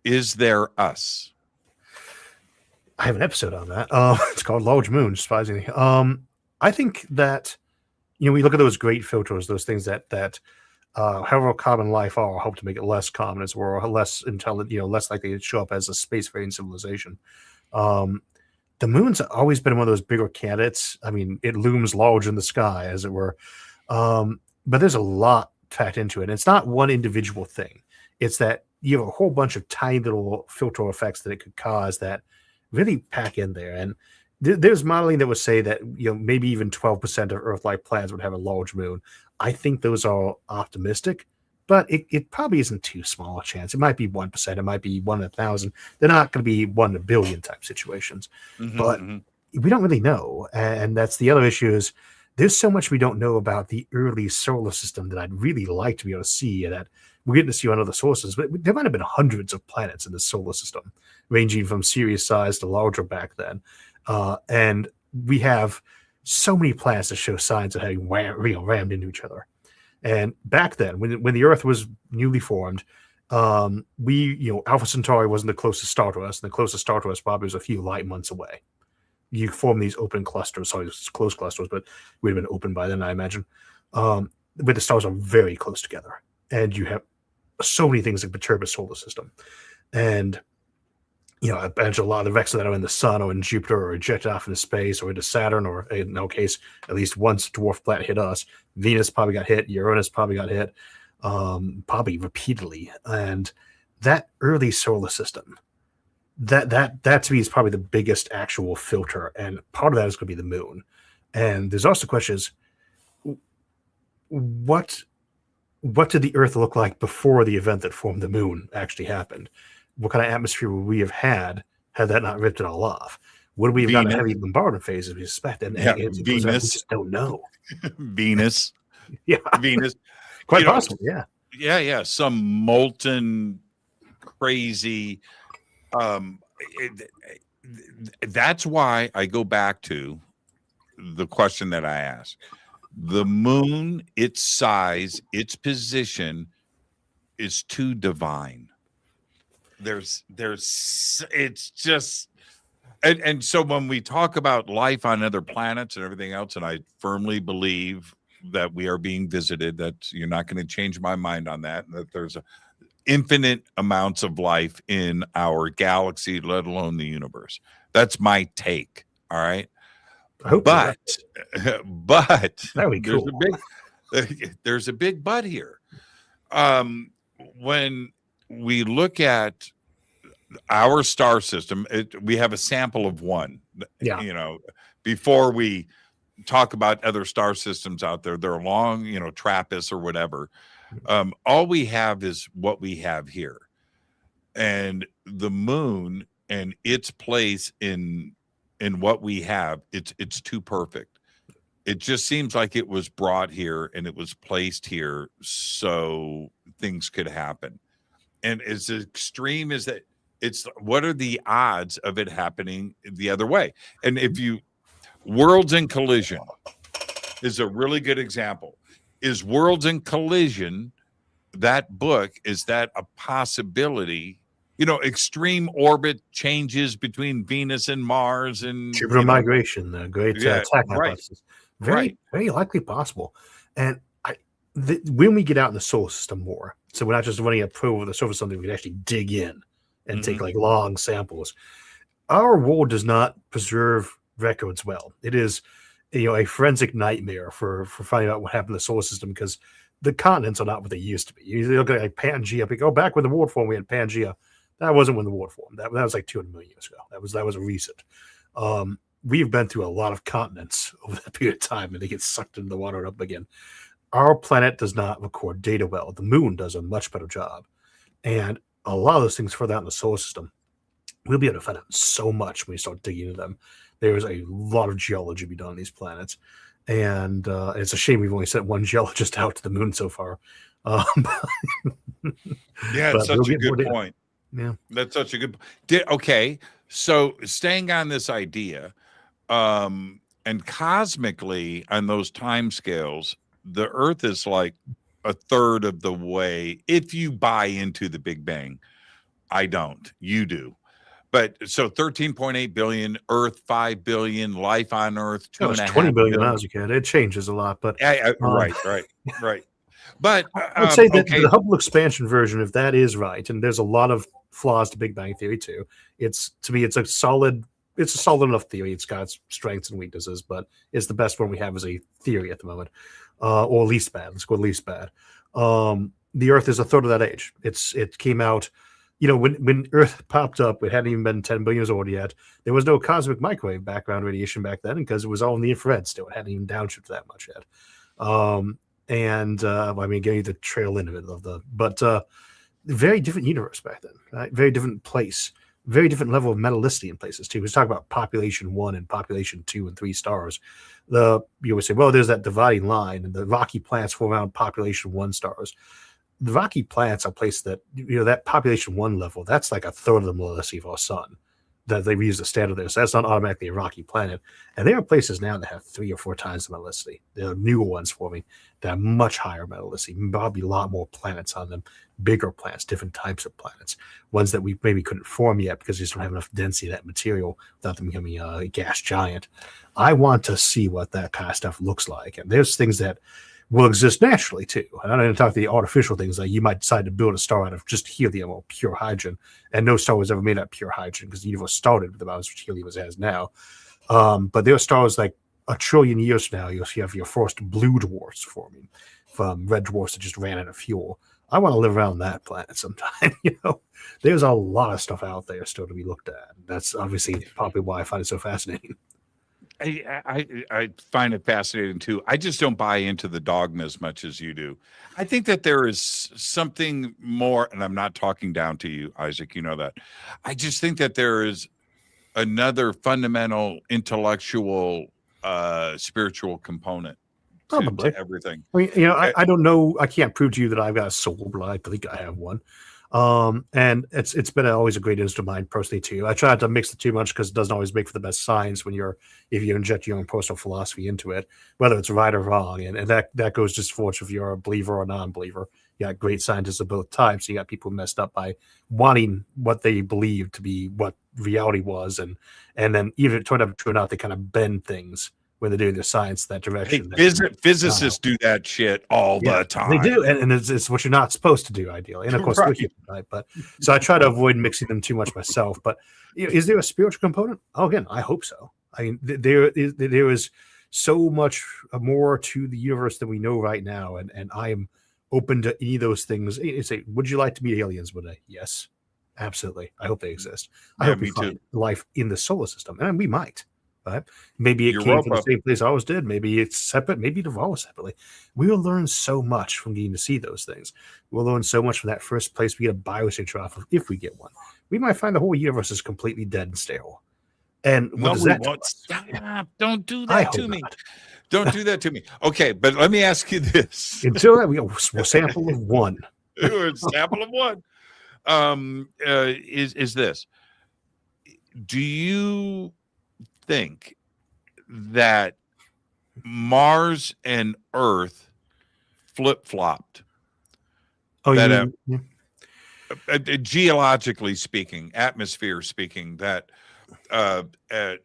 is there us?
I have an episode on that. It's called Large Moon, surprisingly. I think that, we look at those great filters, those things that however common life are, help to make it less common as well, or less intelligent, less likely to show up as a spacefaring civilization. The moon's always been one of those bigger candidates. I mean, it looms large in the sky, as it were. But there's a lot packed into it. And it's not one individual thing. It's that you have a whole bunch of tiny little filter effects that it could cause that really pack in there. And there's modeling that would say that maybe even 12% of Earth-like planets would have a large moon. I think those are optimistic, but it probably isn't too small a chance. It might be 1%. It might be 1 in 1,000. They're not going to be 1 in a billion type situations. But we don't really know. And that's the other issue is there's so much we don't know about the early solar system that I'd really like to be able to see, that we're getting to see on other sources. But there might have been hundreds of planets in the solar system, ranging from Sirius size to larger back then. And we have so many planets that show signs of having rammed into each other. And back then, when the Earth was newly formed, Alpha Centauri wasn't the closest star to us, and the closest star to us probably was a few light months away. You form these open clusters, close clusters, but we'd have been open by then, I imagine. But the stars are very close together, and you have so many things that perturb a solar system. And I imagine a lot of the wrecks that are in the sun or in Jupiter or ejected off into space or into Saturn, or in no case, at least once dwarf planet hit us. Venus probably got hit. Uranus probably got hit, probably repeatedly. And that early solar system, that to me is probably the biggest actual filter. And part of that is going to be the moon. And there's also questions, what what did the Earth look like before the event that formed the moon actually happened? What kind of atmosphere would we have had that not ripped it all off? Would we have gotten a
Venus.
heavy bombardment phase as we suspect? And
Yeah,
it goes out, we
Venus.
just don't know.
Venus.
Yeah,
Venus.
quite
You know,
possible. Yeah.
Yeah. Some molten, crazy. That's why I go back to the question that I asked. The moon, its size, its position is too divine. It's just, and so when we talk about life on other planets and everything else, and I firmly believe that we are being visited, that you're not going to change my mind on that, and that there's infinite amounts of life in our galaxy, let alone the universe. That's my take. All right.
I hope
But
that'd be cool.
there's a big but here. When we look at our star system, we have a sample of one.
Yeah.
You know, before we talk about other star systems out there, they're long, you know, TRAPPIST or whatever. All we have is what we have here, and the moon and its place in what we have, it's too perfect. It just seems like it was brought here and it was placed here so things could happen. And as extreme as that, it's what are the odds of it happening the other way? And if you Worlds in Collision is a really good example. Is Worlds in Collision, that book, is that a possibility? You know, extreme orbit changes between Venus and Mars and
Jupiter migration, the great attack hypothesis.
Right.
Very likely possible. And when we get out in the solar system more, so we're not just running a probe over the surface of something, we can actually dig in and take like long samples. Our world does not preserve records well. It is, a forensic nightmare for finding out what happened in the solar system, because the continents are not what they used to be. You look at like Pangea. We go back when the world formed, we had Pangea. That wasn't when the world formed. That was like 200 million years ago. That was a recent. We've been through a lot of continents over that period of time, and they get sucked into the water and up again. Our planet does not record data well. The moon does a much better job. And a lot of those things further out in the solar system, we'll be able to find out so much when we start digging into them. There's a lot of geology to be done on these planets. And it's a shame we've only sent one geologist out to the moon so far.
Yeah, it's such a good point.
Yeah,
that's such a good. Okay, so staying on this idea, and cosmically on those time scales, the Earth is like a third of the way. If you buy into the Big Bang, I don't. You do. But so 13.8 billion, Earth 5 billion, life on Earth 2.5
20 billion when I was a kid. It changes a lot, but
right. But
I would say that the Hubble expansion version, if that is right, and there's a lot of flaws to Big Bang Theory too. It's a solid enough theory. It's got its strengths and weaknesses, but it's the best one we have as a theory at the moment, or least bad. Let's go with least bad. The Earth is a third of that age. It came out. When Earth popped up, it hadn't even been 10 billion years old yet. There was no cosmic microwave background radiation back then, because it was all in the infrared still. It hadn't even downshifted that much yet. Getting the trail end of it, but very different universe back then, right? Very different place, very different level of metallicity in places too. We talk about population 1 and population 2 and 3 stars. You would say, well, there's that dividing line, and the rocky planets form around population 1 stars. The rocky planets are places that, that population 1 level, that's like a third of the metallicity of our sun that they use the standard there. So that's not automatically a rocky planet. And there are places now that have 3 or 4 times the metallicity. There are newer ones forming that have much higher metallicity, probably a lot more planets on them, bigger planets, different types of planets, ones that we maybe couldn't form yet because we just don't have enough density of that material without them becoming a gas giant. I want to see what that kind of stuff looks like. And there's things that will exist naturally too. And I'm going to talk the artificial things, like you might decide to build a star out of just helium or pure hydrogen, and no star was ever made out of pure hydrogen because the universe started with about as much helium as it has now. But there are stars like 1 trillion years from now, you'll have your first blue dwarfs forming from red dwarfs that just ran out of fuel. I want to live around that planet sometime. There's a lot of stuff out there still to be looked at. That's obviously probably why I find it so fascinating.
I find it fascinating too. I just don't buy into the dogma as much as you do. I think that there is something more, and I'm not talking down to you, Isaac. You know that. I just think that there is another fundamental intellectual, spiritual component
Probably.
to everything.
I mean, I don't know. I can't prove to you that I've got a soul, but I think I have one. And it's been always a great interest of mine personally too. I try not to mix the too much because it doesn't always make for the best science if you inject your own personal philosophy into it, whether it's right or wrong. And that goes just for if you're a believer or a non-believer. You got great scientists of both types. You got people messed up by wanting what they believe to be what reality was, and then even if it turned out true or not, they kind of bend things when they're doing their science that direction.
Physicists do that shit all the time.
They do, and it's what you're not supposed to do, ideally. And of course,
Right.
we're human, right? But so I try to avoid mixing them too much myself. But is there a spiritual component? Oh, again, I hope so. I mean, there is so much more to the universe than we know right now, and I am open to any of those things. You say, would you like to meet aliens one day? Yes, absolutely. I hope they exist. I
Yeah,
hope we
me
find
too.
life in the solar system, and we might. Right? Maybe it came from
Europa.
the same place ours did. Maybe it's separate. Maybe it evolved separately. We will learn so much from getting to see those things. We'll learn so much from that first place we get a biosignature off of, if we get one. We might find the whole universe is completely dead and sterile. And what
No,
does
we
that do
won't.
us?
Stop. Don't do
I
that to
hope
me.
not.
Don't do that to me. Okay, but let me ask you this.
Until that, we go a sample of one.
A sample of one. Is this? Do you think that Mars and Earth flip-flopped?
Oh,
That,
you mean,
geologically speaking, atmosphere speaking, that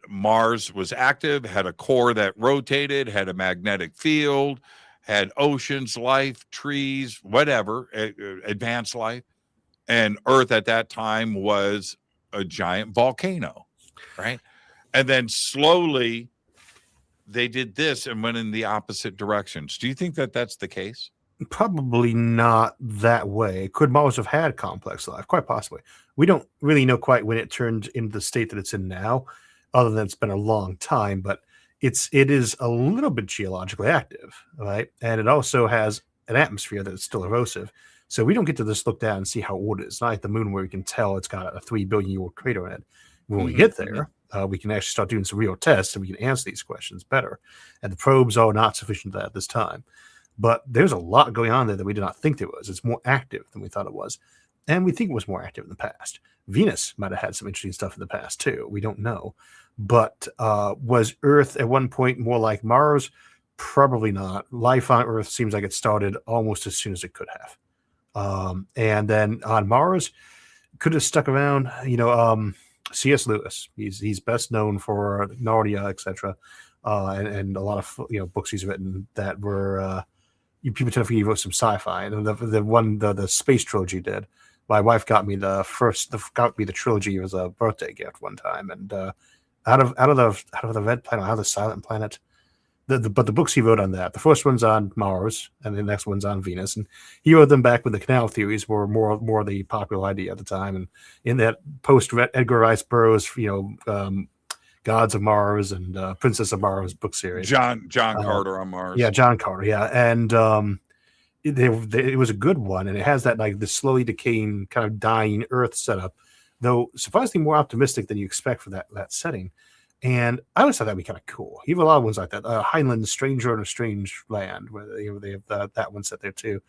Mars was active, had a core that rotated, had a magnetic field, had oceans, life, trees, whatever, advanced life. And Earth at that time was a giant volcano, right? And then slowly they did this and went in the opposite directions. Do you think that that's the case?
probably not that way. Could Mars have had complex life? Quite possibly. We don't really know quite when it turned into the state that it's in now, other than it's been a long time. But it is a little bit geologically active, right? And it also has an atmosphere that is still erosive. So we don't get to just look down and see how old it is. Not like the moon, where we can tell it's got a 3 billion year old crater in it. When we get there, we can actually start doing some real tests and we can answer these questions better. And the probes are not sufficient for that at this time. But there's a lot going on there that we did not think there was. It's more active than we thought it was. And we think it was more active in the past. Venus might have had some interesting stuff in the past too. We don't know. But was Earth at one point more like Mars? Probably not. Life on Earth seems like it started almost as soon as it could have. And then on Mars, could have stuck around, C.S. Lewis. He's best known for Narnia, etc., and a lot of books he's written that were people tend to forget he wrote some sci-fi. And the space trilogy did. My wife got me the trilogy as a birthday gift one time, and out of the Red Planet, out of the Silent Planet. But the books he wrote on that, the first one's on Mars, and the next one's on Venus, and he wrote them back when the canal theories were more the popular idea at the time. And in that post Edgar Rice Burroughs, Gods of Mars and Princess of Mars book series,
John Carter on Mars.
Yeah, John Carter. Yeah, and it was a good one, and it has that the slowly decaying kind of dying Earth setup, though surprisingly more optimistic than you expect for that setting. And I always thought that'd be kind of cool. You have a lot of ones like that. Heinlein's Stranger in a Strange Land, where they have that one set there too.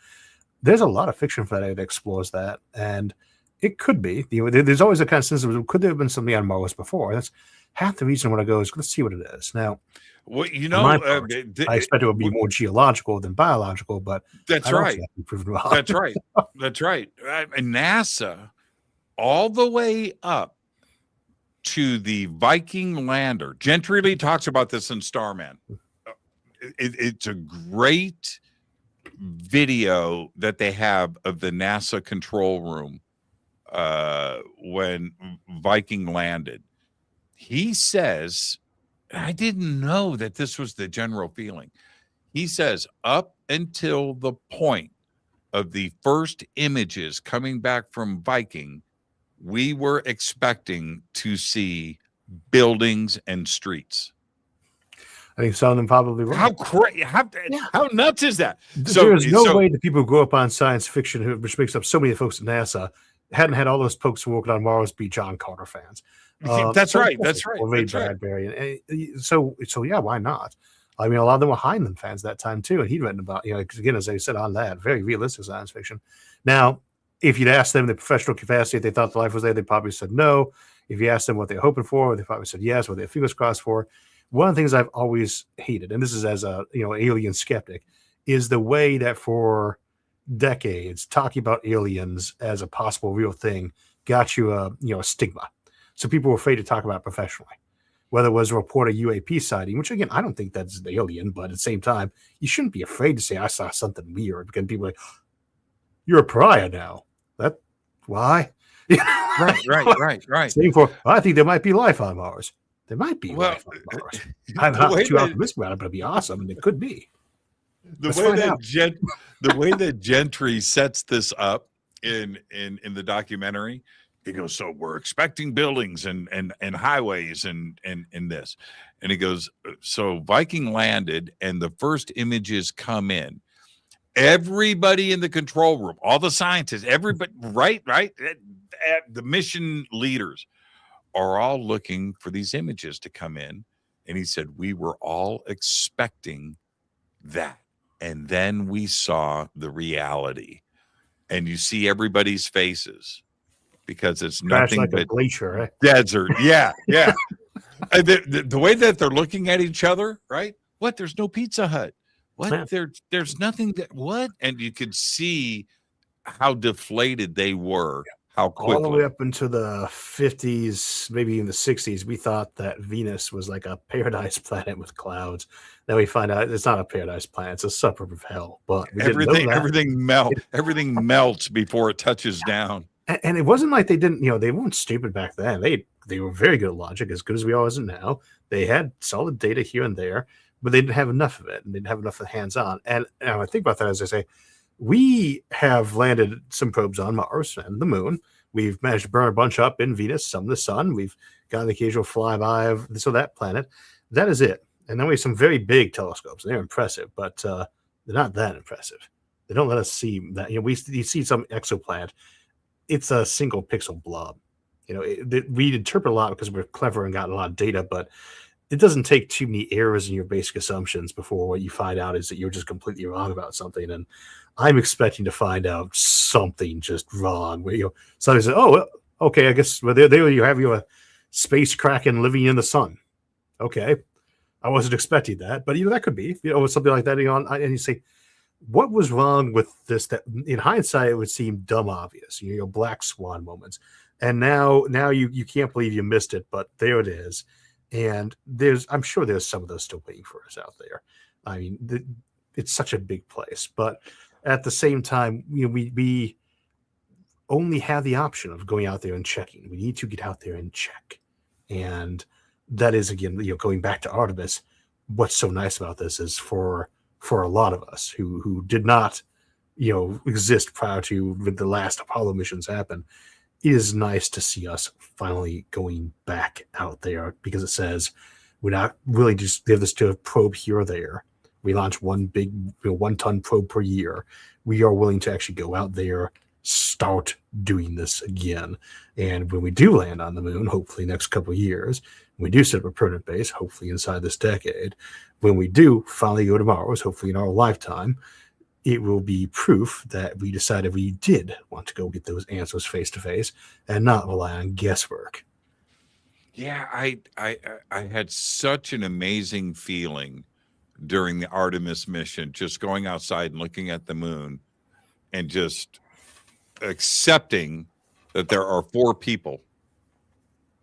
There's a lot of fiction for that explores that, and it could be. There's always a kind of sense of, could there have been something on Mars before? That's half the reason when I go is let's see what it is. Now,
well,
I expect it would be more geological than biological, but
that's right.
That's
right. That's right. And NASA, all the way up to the Viking lander. Gentry talks about this in Starman. It's a great video that they have of the NASA control room when Viking landed. He says, I didn't know that this was the general feeling. He says, up until the point of the first images coming back from Viking, we were expecting to see buildings and streets.
I think some of them probably were.
How nuts is that?
There's no way that people who grew up on science fiction, which makes up so many folks at NASA, hadn't had all those folks working on Mars be John Carter fans.
That's right.
Or Ray Bradbury. And so yeah, why not? I mean, a lot of them were Heinlein fans that time too, and he'd written about, again, as I said on that, very realistic science fiction. Now, if you'd asked them in the professional capacity if they thought the life was there, they probably said no. If you asked them what they're hoping for, they probably said yes, what their fingers crossed for. One of the things I've always hated, and this is as a alien skeptic, is the way that for decades talking about aliens as a possible real thing got you a stigma. So people were afraid to talk about it professionally. Whether it was a report of UAP sighting, which again I don't think that's an alien, but at the same time you shouldn't be afraid to say I saw something weird, because people are like, you're a pariah now. That why?
Right.
Same for I think there might be life on Mars. There might be life on Mars. I'm not too optimistic about it, but it'd be awesome, and it could be.
The way that Gentry sets this up in the documentary, he goes, so we're expecting buildings and highways and this, and he goes, so Viking landed, and the first images come in. Everybody in the control room, all the scientists, everybody, right, the mission leaders are all looking for these images to come in. And he said, we were all expecting that. And then we saw the reality. And you see everybody's faces, because it's nothing
like
but
a glacier, right?
Desert. Yeah. The way that they're looking at each other, right? What? There's no Pizza Hut. What? Yeah. There's nothing what? And you could see how deflated they were. How quickly.
All the way up into the 50s, maybe in the 60s, we thought that Venus was like a paradise planet with clouds. Now we find out it's not a paradise planet; it's a suburb of hell. But
everything melts before it touches down.
And it wasn't like they didn't, they weren't stupid back then. They were very good at logic, as good as we always are now. They had solid data here and there, but they didn't have enough of it, and they didn't have enough of the hands-on. And I think about that as I say, we have landed some probes on Mars and the moon. We've managed to burn a bunch up in Venus, some of the sun. We've got an occasional flyby of that planet. That is it. And then we have some very big telescopes. They're impressive, but they're not that impressive. They don't let us see that. You see some exoplanet. It's a single pixel blob. We interpret a lot because we're clever and got a lot of data, but it doesn't take too many errors in your basic assumptions before what you find out is that you're just completely wrong about something. And I'm expecting to find out something just wrong. Where somebody says, "Oh, well, okay, I guess there you have your space kraken living in the sun." Okay, I wasn't expecting that, but that could be something like that. And you say, what was wrong with this? That in hindsight it would seem dumb obvious. Black swan moments, and now you can't believe you missed it, but there it is. And I'm sure there's some of those still waiting for us out there. I mean, it's such a big place, but at the same time, we only have the option of going out there and checking. We need to get out there and check. And that is, again, going back to Artemis, what's so nice about this is for a lot of us who did not, exist prior to the last Apollo missions happen, it is nice to see us finally going back out there, because it says we're not really just have this to probe here or there. We launch one big 1-ton probe per year. We are willing to actually go out there, start doing this again. And when we do land on the moon, hopefully next couple of years, we do set up a permanent base, hopefully inside this decade. When we do finally go to Mars, hopefully in our lifetime, it will be proof that we decided we did want to go get those answers face to face and not rely on guesswork.
Yeah, I had such an amazing feeling during the Artemis mission, just going outside and looking at the moon and just accepting that there are 4 people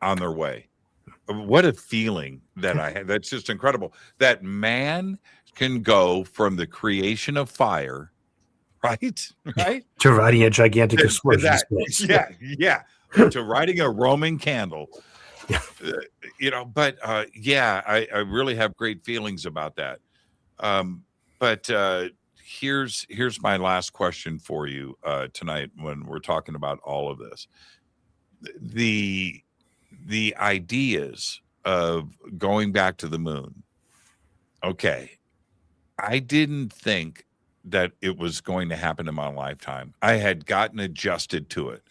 on their way. What a feeling that I had. That's just incredible. That man can go from the creation of fire, right?
To riding a gigantic explosion in space.
Yeah. To riding a Roman candle. Yeah. But I really have great feelings about that. But here's my last question for you tonight when we're talking about all of this. The ideas of going back to the moon Okay. I didn't think that it was going to happen in my lifetime. I had gotten adjusted to it.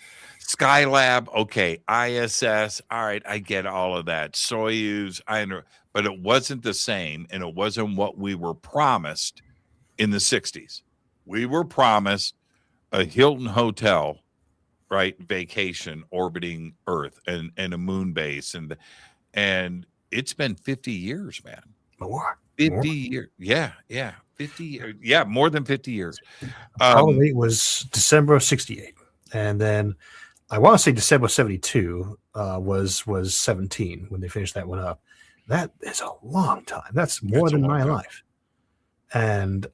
Skylab, okay. ISS, all right, I get all of that. Soyuz, but it wasn't the same, and it wasn't what we were promised in the 60s. We were promised a Hilton hotel, right, vacation orbiting Earth and a moon base, and it's been 50 years, man.
More.
50 years. Yeah. 50 years. Yeah, more than 50 years.
Apollo 8 was December of 68. And then I want to say December 72 was 17 when they finished that one up. That is a long time. That's more than my life. And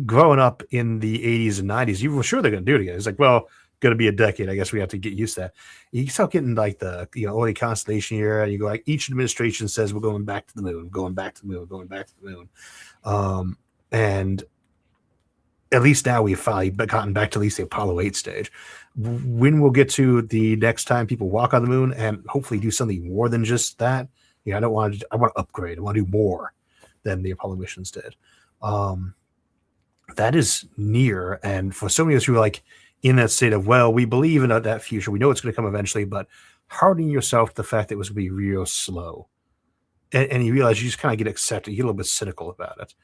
growing up in the 80s and 90s, you were sure they're going to do it again. It's like, well, going to be a decade. I guess we have to get used to that. You start getting like the early Constellation era, and you go like each administration says we're going back to the moon, going back to the moon, going back to the moon. And at least now we've finally gotten back to at least the Apollo 8 stage. When we'll get to the next time people walk on the moon and hopefully do something more than just that. I want to upgrade. I want to do more than the Apollo missions did. That is near. And for so many of us who are like in that state of, well, we believe in that future. We know it's going to come eventually, but hardening yourself to the fact that it was going to be real slow. And you realize you just kind of get accepted. You get a little bit cynical about it.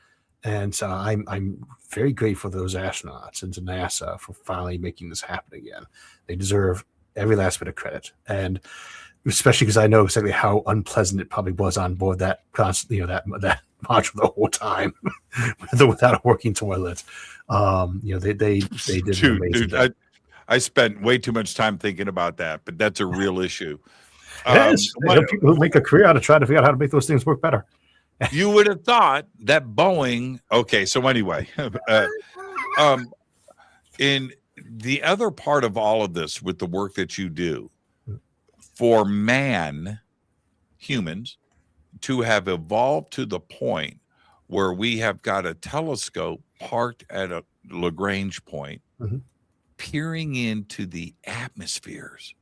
And so I'm very grateful to those astronauts and to NASA for finally making this happen again. They deserve every last bit of credit. And especially because I know exactly how unpleasant it probably was on board that constantly, that module the whole time without a working toilet. They did an amazing job.
I spent way too much time thinking about that, but that's a real issue.
Yes, people who make a career out of trying to figure out how to make those things work better.
You would have thought that Boeing. Okay, so anyway, in the other part of all of this, with the work that you do, for humans, to have evolved to the point where we have got a telescope parked at a Lagrange point, peering into the atmospheres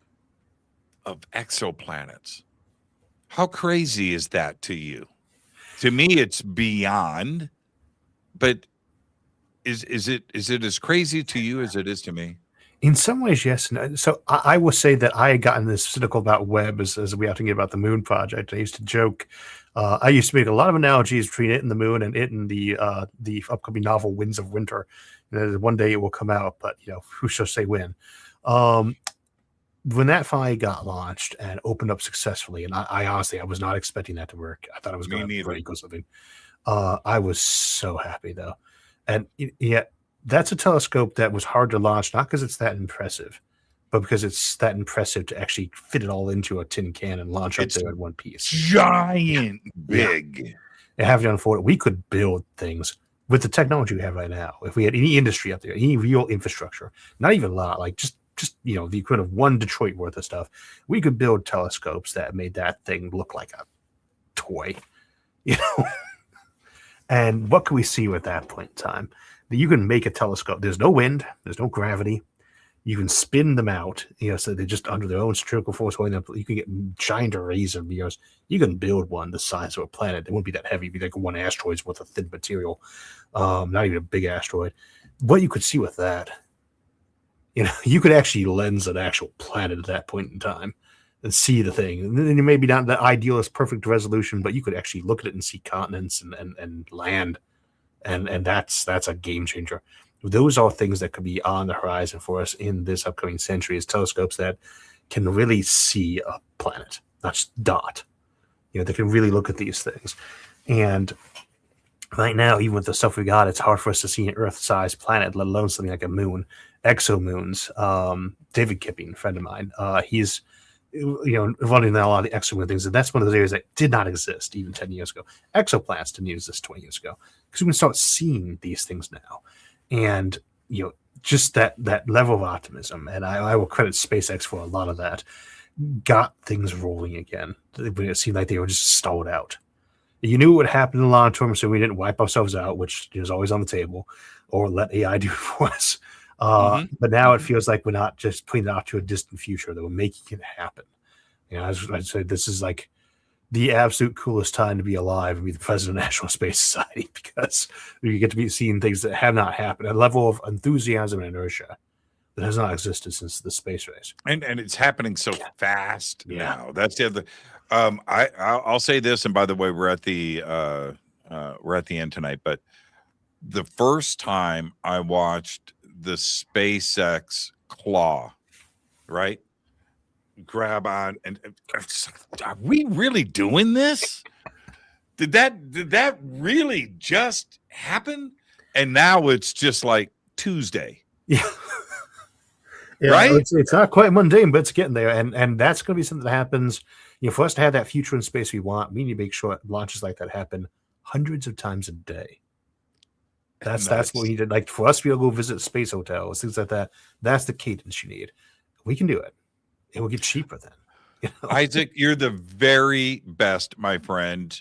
of exoplanets. How crazy is that to you? To me, it's beyond, but is it as crazy to you as it is to me?
In some ways, yes. So I will say that I had gotten this cynical about Webb as we have to get about the Moon Project. I used to joke. I used to make a lot of analogies between it and the moon and it and the upcoming novel Winds of Winter. One day it will come out, but who shall say when? When that finally got launched and opened up successfully, and I honestly was not expecting that to work. I thought it was going to break or something. I was so happy though, and yet. That's a telescope that was hard to launch, not because it's that impressive, but because it's that impressive to actually fit it all into a tin can and launch up there in one piece.
Giant, big.
And have it unfold. We could build things with the technology we have right now. If we had any industry up there, any real infrastructure, not even a lot, like just the equivalent of one Detroit worth of stuff, we could build telescopes that made that thing look like a toy, And what can we see at that point in time? You can make a telescope. There's no wind. There's no gravity. You can spin them out, so they're just under their own centrifugal force holding up. You can get giant arrays of mirrors. You can build one the size of a planet. It won't be that heavy. It'd be like one asteroid's worth of thin material, not even a big asteroid. What you could see with that, you could actually lens an actual planet at that point in time and see the thing. And then maybe not the idealist perfect resolution, but you could actually look at it and see continents and land. And that's a game changer. Those are things that could be on the horizon for us in this upcoming century, is telescopes that can really see a planet, not just dot. They can really look at these things. And right now, even with the stuff we got, it's hard for us to see an Earth-sized planet, let alone something like a moon, exomoons. David Kipping, a friend of mine, he's running a lot of the exomoon things, and that's one of those areas that did not exist even 10 years ago. Exoplanets didn't exist 20 years ago, because we can start seeing these things now. And just that level of optimism, and I will credit SpaceX for a lot of that, got things rolling again. It seemed like they were just stalled out. You knew it would happen in the long term, so we didn't wipe ourselves out, which is always on the table, or let AI do it for us. But now it feels like we're not just putting it out to a distant future, that we're making it happen. I'd say this is like the absolute coolest time to be alive and be the president of the National Space Society, because you get to be seeing things that have not happened, a level of enthusiasm and inertia that has not existed since the space race.
And it's happening so fast now. That's the other. I'll say this, and by the way, we're at the end tonight. But the first time I watched the SpaceX claw, right, grab on, and are we really doing this? Did that really just happen? And now it's just like Tuesday.
Yeah. Yeah,
right?
It's not quite mundane, but it's getting there, and that's going to be something that happens. For us to have that future in space we want, we need to make sure launches like that happen hundreds of times a day. That's what we need to, like, for us to be able to go visit space hotels, things like that. That's the cadence you need. We can do it. It will get cheaper then.
Isaac, you're the very best, my friend.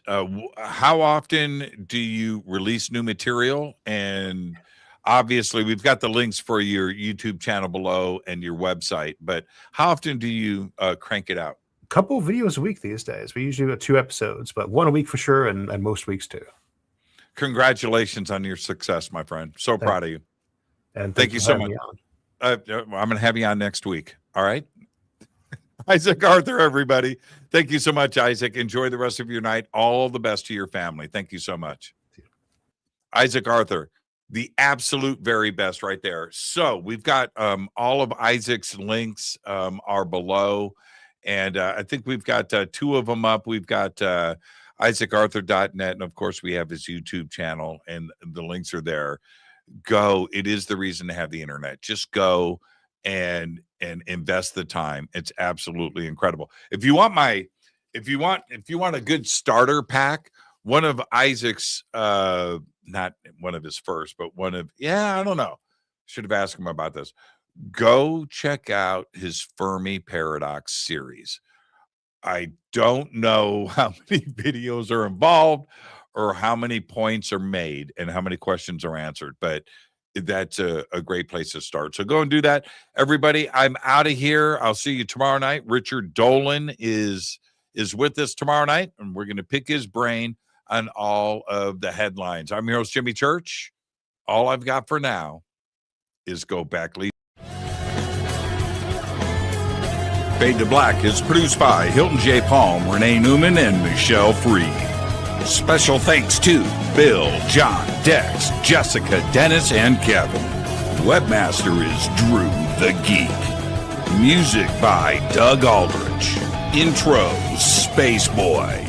How often do you release new material? And obviously, we've got the links for your YouTube channel below and your website, but how often do you crank it out?
A couple of videos a week these days. We usually have 2 episodes, but 1 a week for sure, and most weeks 2.
Congratulations on your success, my friend. So proud of you.
And
thank you so much. I'm going to have you on next week. All right. Isaac Arthur, everybody. Thank you so much, Isaac. Enjoy the rest of your night. All the best to your family. Thank you so much. Isaac Arthur, the absolute very best right there. So we've got all of Isaac's links are below. And I think we've got 2 of them up. We've got IsaacArthur.net. And of course, we have his YouTube channel, and the links are there. Go. It is the reason to have the internet. Just go and invest the time. It's absolutely incredible. If you want a good starter pack, one of Isaac's, not one of his first, but I don't know. Should have asked him about this. Go check out his Fermi Paradox series. I don't know how many videos are involved or how many points are made and how many questions are answered, but that's a great place to start. So go and do that. Everybody, I'm out of here. I'll see you tomorrow night. Richard Dolan is with us tomorrow night, and we're going to pick his brain on all of the headlines. I'm your host, Jimmy Church. All I've got for now is go back, Lee. Fade to Black is produced by Hilton J. Palm, Renee Newman, and Michelle Freed. Special thanks to Bill, John, Dex, Jessica, Dennis, and Kevin. Webmaster is Drew the Geek. Music by Doug Aldrich. Intro, Space Boy.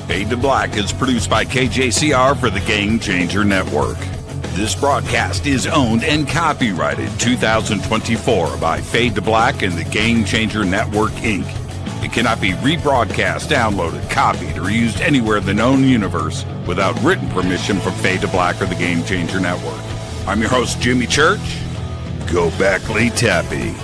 Fade to Black is produced by KJCR for the Game Changer Network. This broadcast is owned and copyrighted 2024 by Fade to Black and the Game Changer Network, Inc. It cannot be rebroadcast, downloaded, copied, or used anywhere in the known universe without written permission from Fade to Black or the Game Changer Network. I'm your host, Jimmy Church. Go back, Lee Tappy.